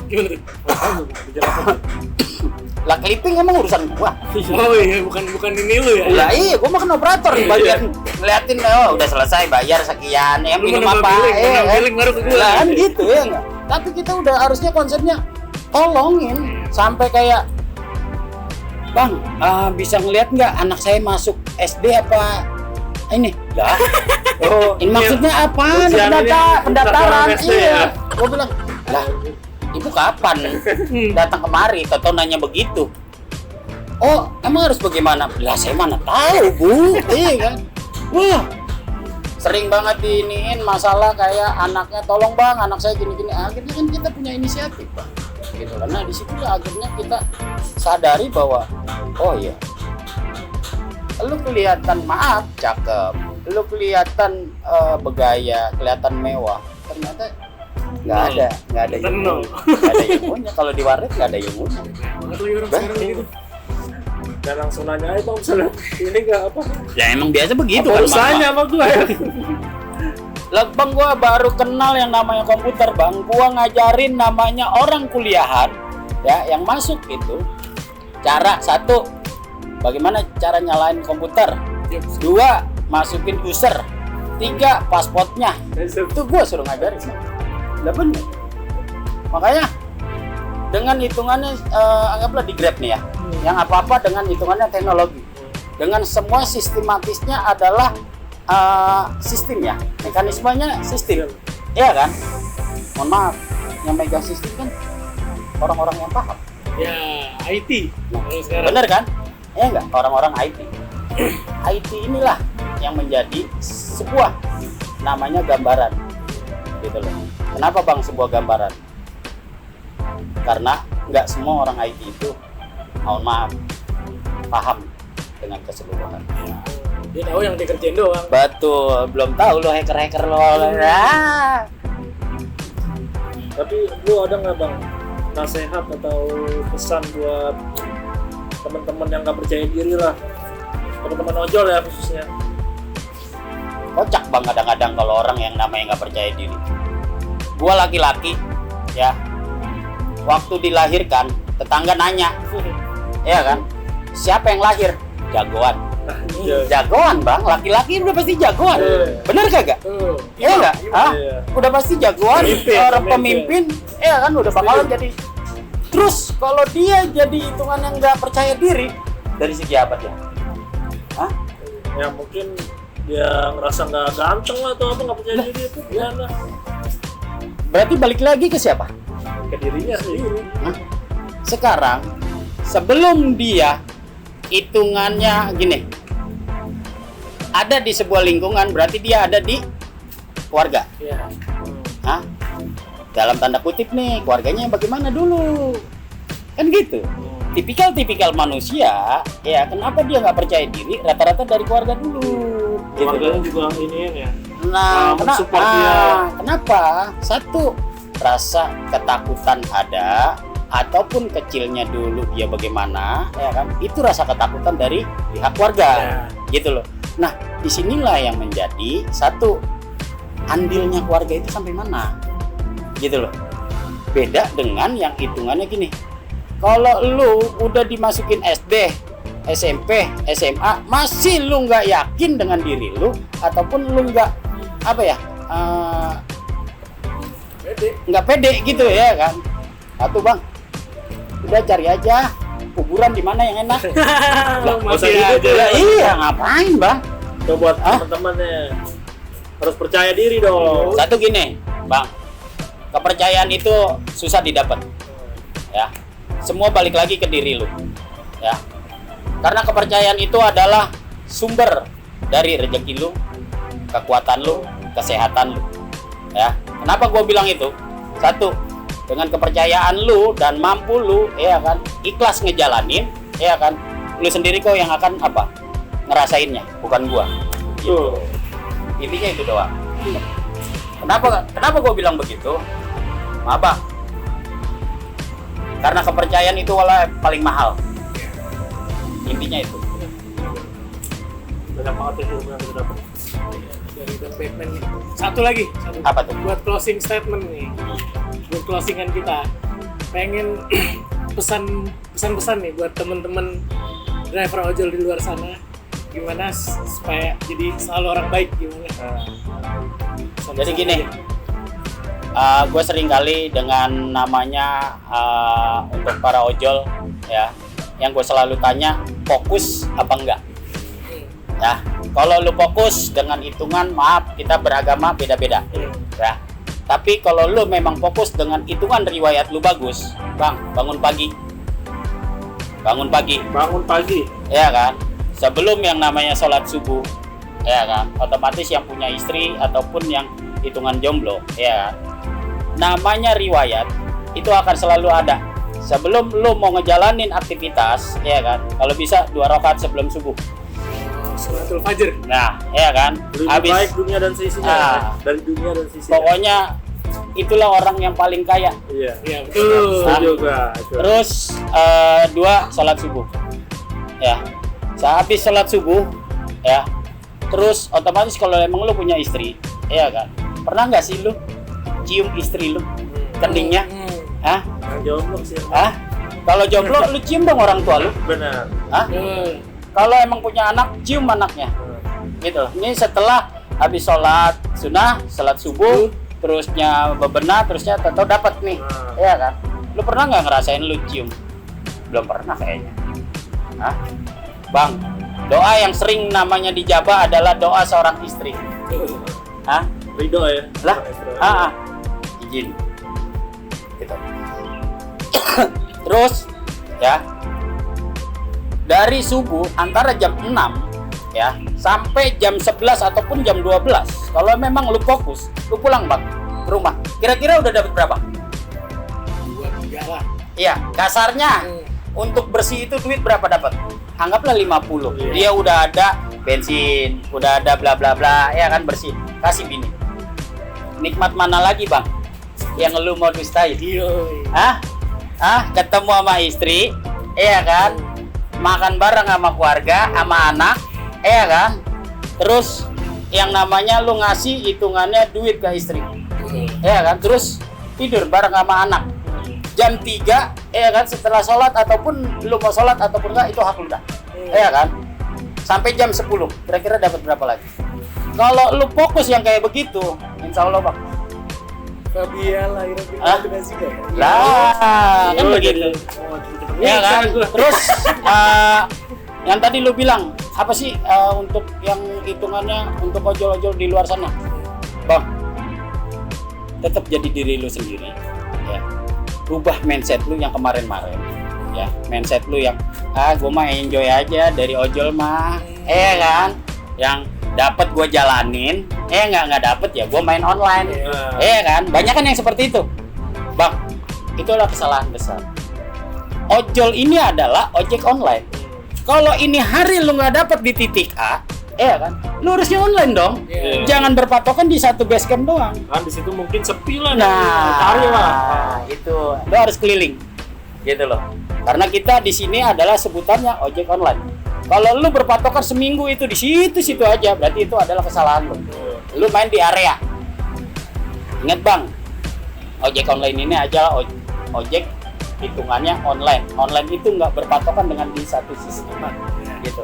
Gimana tuh? Lah clipping emang urusan gua. Oh iya, bukan ini lu ya. Lah iya, gua mah kan operator bagian ngeliatin udah selesai bayar sekian, yang minum apa? Billing baru ke gua. Lah kan gitu ya enggak. Tapi kita udah harusnya konsepnya tolongin sampai kayak Bang, bisa ngeliat nggak anak saya masuk SD apa ini? Lah. Oh, ini maksudnya apa? Pendaftaran. Iya. Gua bilang, lah ibu kapan datang kemari? Toto nanya begitu. Oh, emang harus bagaimana? Lah saya mana tahu bu, iya kan? Wah, sering banget diiniin masalah kayak anaknya, tolong bang, anak saya gini-gini. Akhirnya kan kita punya inisiatif, bang. Gitu. Karena di situ akhirnya kita sadari bahwa, oh iya, lu kelihatan maaf, cakep, lu kelihatan bergaya, kelihatan mewah, ternyata nggak ada ilmunya. Kalau di warnet nggak ada ilmunya. Dan langsung nanya aja bang, misalnya ini nggak apa? Ya emang biasa begitu apa kan. Usahanya sama gue ya. Lah bang, gua baru kenal yang namanya komputer bang. Gua ngajarin namanya orang kuliahan, ya, yang masuk itu. Cara satu, bagaimana cara nyalain komputer. Dua, masukin user 3 pasportnya. Itu gue suruh ngajarin. Udah bener. Makanya dengan hitungannya anggaplah di Grab nih ya, yang apa-apa dengan hitungannya teknologi, dengan semua sistematisnya adalah sistem ya, mekanismenya sistem, iya kan? Mohon maaf, yang megang sistem kan orang-orang yang paham. Ya, IT. Kalau sekarang. Bener kan? Ya enggak, orang-orang IT. IT inilah yang menjadi sebuah namanya gambaran, gitu loh. Kenapa bang sebuah gambaran? Karena nggak semua orang IT itu, mohon maaf, paham dengan keseluruhan. Dia tahu yang dikerjain doang. Betul, belum tahu lo hacker-hacker lo. Tapi lu ada nggak bang nasihat atau pesan buat teman-teman yang nggak percaya diri lah, teman-teman ojol ya khususnya? Kocak bang kadang-kadang kalau orang yang namanya nggak percaya diri. Gua laki-laki ya, waktu dilahirkan tetangga nanya, ya kan, siapa yang lahir? Jagoan. Jagoan bang, laki-laki udah pasti jagoan. Bener kagak? Iya nggak? Udah pasti jagoan, orang pemimpin, ya kan udah bakalan jadi. Terus kalau dia jadi hitungan yang nggak percaya diri, dari segi apa dia? Hah? Ya mungkin dia ngerasa nggak ganteng lah atau apa, nggak percaya diri itu gimana? Berarti balik lagi ke siapa? Ke dirinya sendiri. Hah? Sekarang sebelum dia hitungannya gini, ada di sebuah lingkungan, berarti dia ada di keluarga. Iya. Hah? Dalam tanda kutip nih, keluarganya bagaimana dulu? Kan gitu. Tipikal manusia, ya kenapa dia nggak percaya diri? Rata-rata dari keluarga dulu. Keluarganya juga ini ya. Nah, Mensupport dia. kenapa? Satu, rasa ketakutan ada, ataupun kecilnya dulu dia bagaimana, ya kan? Itu rasa ketakutan dari pihak keluarga, gitu loh. Nah, disinilah yang menjadi satu, andilnya keluarga itu sampai mana, gitu loh. Beda dengan yang hitungannya gini. Kalau lu udah dimasukin SD, SMP, SMA, masih lu nggak yakin dengan diri lu, ataupun lu nggak apa ya, nggak pede gitu ya kan? Satu bang, udah cari aja kuburan di mana yang enak. Masih gitu Ya, iya ngapain bang? Coba buat teman-temannya harus percaya diri dong. Satu gini bang, kepercayaan itu susah didapat, ya. Semua balik lagi ke diri lu, ya. Karena kepercayaan itu adalah sumber dari rezeki lu, kekuatan lu, kesehatan lu, ya. Kenapa gue bilang itu? Satu, dengan kepercayaan lu dan mampu lu, ya kan, ikhlas ngejalanin, ya kan, lu sendiri kok yang akan apa? Ngerasainnya, bukan gua. Gitu. Intinya itu doang. Kenapa gue bilang begitu? Maaf bang, karena kepercayaan itu paling mahal. Intinya itu. Banyak banget yang kita dapat. Dari Bang Batman nih. Satu lagi. Apa tuh? Buat closing statement nih. Buat closingan kita. Pengen pesan-pesan nih buat temen-temen driver ojol di luar sana. Gimana supaya jadi selalu orang baik gimana? Jadi gini, gue sering kali dengan namanya untuk para ojol ya, yang gue selalu tanya, fokus apa enggak? Ya, kalau lu fokus dengan hitungan, maaf kita beragama beda-beda, ya. Tapi kalau lu memang fokus dengan hitungan riwayat lu bagus, bang, bangun pagi, ya kan? Sebelum yang namanya sholat subuh, ya kan? Otomatis yang punya istri ataupun yang hitungan jomblo, ya kan? Namanya riwayat itu akan selalu ada. Sebelum lu mau ngejalanin aktivitas, ya kan? Kalau bisa 2 rakaat sebelum subuh. Salatul Fajr. Nah, ya kan? Lebih baik dunia dan sisinya. Dari dunia dan sisinya. Pokoknya itulah orang yang paling kaya. Iya. Iya, betul. Juga. Terus 2 sholat subuh. Ya. Sehabis sholat subuh, ya. Terus otomatis kalau emang lu punya istri, ya kan? Pernah nggak sih lu cium istri lu keningnya? Hah? Yang jomblo sih. Hah? Kalau jomblo lu cium dong orang tua lu. Benar. Hah? Kalau emang punya anak, cium anaknya. gitu loh. Ini setelah habis sholat sunnah, sholat subuh, terusnya bebenah, terusnya tahu dapat nih, ya kan? Lu pernah nggak ngerasain lu cium? Belum pernah kayaknya. Hah? Bang, doa yang sering namanya dijabah adalah doa seorang istri. Hah? Ridho ya. Lah? Izin. Gitu. Terus ya, dari subuh antara jam 6 ya sampai jam 11 ataupun jam 12, kalau memang lu fokus, lu pulang bang ke rumah, kira-kira udah dapat berapa? 2-3 lah. Iya, kasarnya untuk bersih itu duit berapa dapat? Anggaplah 50. Dia udah ada bensin, udah ada bla bla bla, ya kan, bersih. Kasih bini. Nikmat mana lagi bang yang lu mau dustain? Hah? Ketemu sama istri, iya kan? Makan bareng sama keluarga, sama anak, iya kan? Terus yang namanya lu ngasih hitungannya duit ke istri, iya kan? Terus tidur bareng sama anak. Jam 3, iya kan? Setelah sholat ataupun lu mau sholat ataupun enggak, itu hak lu dah, iya kan? Sampai jam 10, kira-kira dapat berapa lagi? Kalau lu fokus yang kayak begitu, insya Allah bang. Fabiala Lah, kan begitu. Ya kan. Terus yang tadi lu bilang apa sih untuk yang hitungannya untuk ojol-ojol di luar sana, bang? Tetap jadi diri lu sendiri. Ya. Rubah mindset lu yang kemarin-kemarin. Ya, mindset lu yang gue mah enjoy aja dari ojol mah, kan? Yang dapat gue jalanin, nggak dapet ya gue main online, kan? Banyak kan yang seperti itu, bang. Itulah kesalahan besar. Ojol ini adalah ojek online. Kalau ini hari lu nggak dapet di titik A, kan? Lu harusnya online dong. Jangan berpatokan di satu base camp doang. Kan di situ mungkin sepi lah. Cari lah. Itu, lu harus keliling, gitu loh. Karena kita di sini adalah sebutannya ojek online. Kalau lu berpatokan seminggu itu di situ aja, berarti itu adalah kesalahan lu. Lu main di area. Ingat bang, ojek online ini aja ojek hitungannya online. Online itu nggak berpatokan dengan di satu sistem, gitu.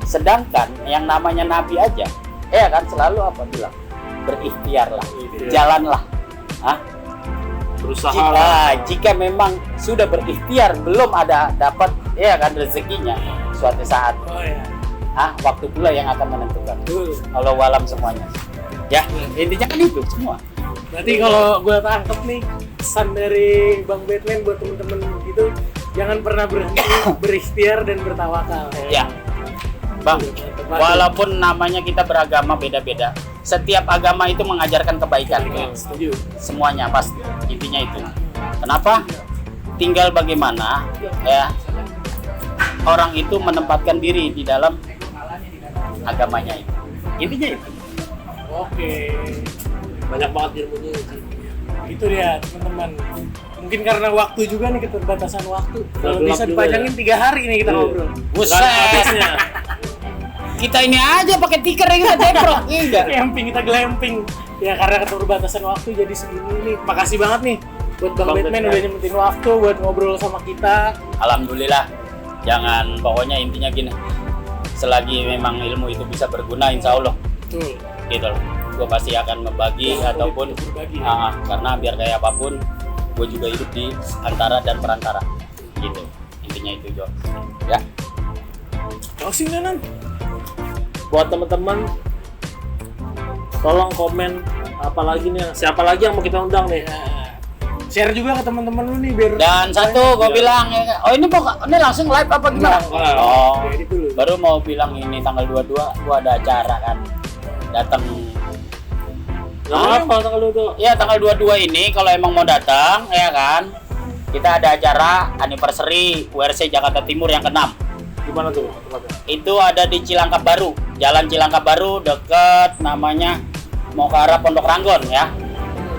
Sedangkan yang namanya nabi aja, kan selalu apa bilang? Berikhtiarlah, jalanlah. Berusaha. Jika memang sudah berikhtiar belum ada dapat, kan rezekinya. Suatu saat, waktu pula yang akan menentukan. Kalau walam semuanya, ya intinya kan itu semua. Berarti kalau gue tangkep nih pesan dari Bang Batman buat temen-temen gitu, jangan pernah berhenti berikhtiar dan bertawakal. Ya, bang. Walaupun namanya kita beragama beda-beda, setiap agama itu mengajarkan kebaikan. Setuju. Semuanya pasti. Intinya itu. Kenapa? Tinggal bagaimana, orang itu menempatkan diri di dalam agamanya itu. Intinya itu. Oke. Banyak banget ilmunya. Itu dia teman-teman. Mungkin karena waktu juga nih, keterbatasan waktu. Kalau bisa dipanjangin 3 hari nih kita ngobrol. Buset. Kita ini aja pakai tiker yang kita deprok. Camping, kita glamping. Ya karena keterbatasan waktu jadi segini nih. Makasih banget nih buat Bang Batman udah nyempetin waktu buat ngobrol sama kita. Alhamdulillah. Jangan, pokoknya intinya gini, selagi memang ilmu itu bisa berguna, insya Allah, gitu loh. Gue pasti akan membagi ataupun karena biar kayak apapun, gue juga hidup di antara dan perantara, gitu. Intinya itu Jo. Ya. Closing Nan. Buat teman-teman, tolong komen apalagi nih, siapa lagi yang mau kita undang nih? Share juga ke teman-teman lu nih biar. Dan satu gue bilang, ini langsung live apa gimana? Baru mau bilang ini tanggal 22 gue ada acara kan, datang. Apa tanggal 22? Ya tanggal 22 ini kalau emang mau datang, ya kan, kita ada acara anniversary WRC Jakarta Timur yang ke-6. Gimana tuh? Itu ada di Cilangkap Baru, Jalan Cilangkap Baru, deket namanya mau ke arah Pondok Ranggon ya.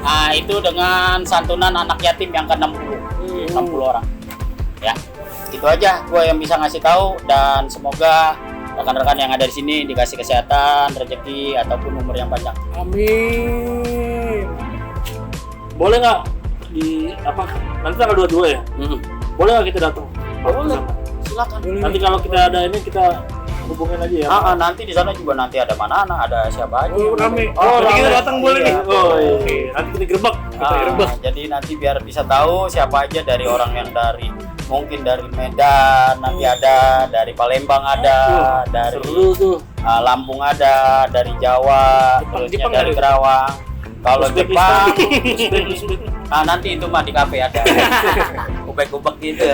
Nah itu dengan santunan anak yatim yang ke-60 orang ya. Itu aja gue yang bisa ngasih tahu, dan semoga rekan-rekan yang ada di sini dikasih kesehatan, rezeki ataupun umur yang panjang. Amin. Boleh nggak nanti tanggal 22 ya? Boleh nggak kita datang? Boleh, silakan. Nanti kalau kita ada ini kita hubungin aja ya. Nanti di sana juga nanti ada Manana, ada siapa aja. Rame. Oh, Jadi kita rame. datang boleh Iya. nih. Oke, nanti kita gerbek. Jadi nanti biar bisa tahu siapa aja dari orang yang dari mungkin dari Medan nanti ada, dari Palembang ada, dari Seru tuh. Lampung ada, dari Jawa, terusnya Jepang dari ada. Kerawang. Kalau Jepang, Uzbekistan. nanti itu mah di kafe ada. Ubek-ubek gitu.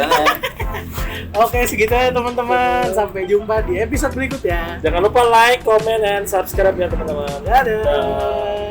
Oke, segitu aja teman-teman. Sampai jumpa di episode berikutnya. Jangan lupa like, comment, and subscribe ya teman-teman. Dadah.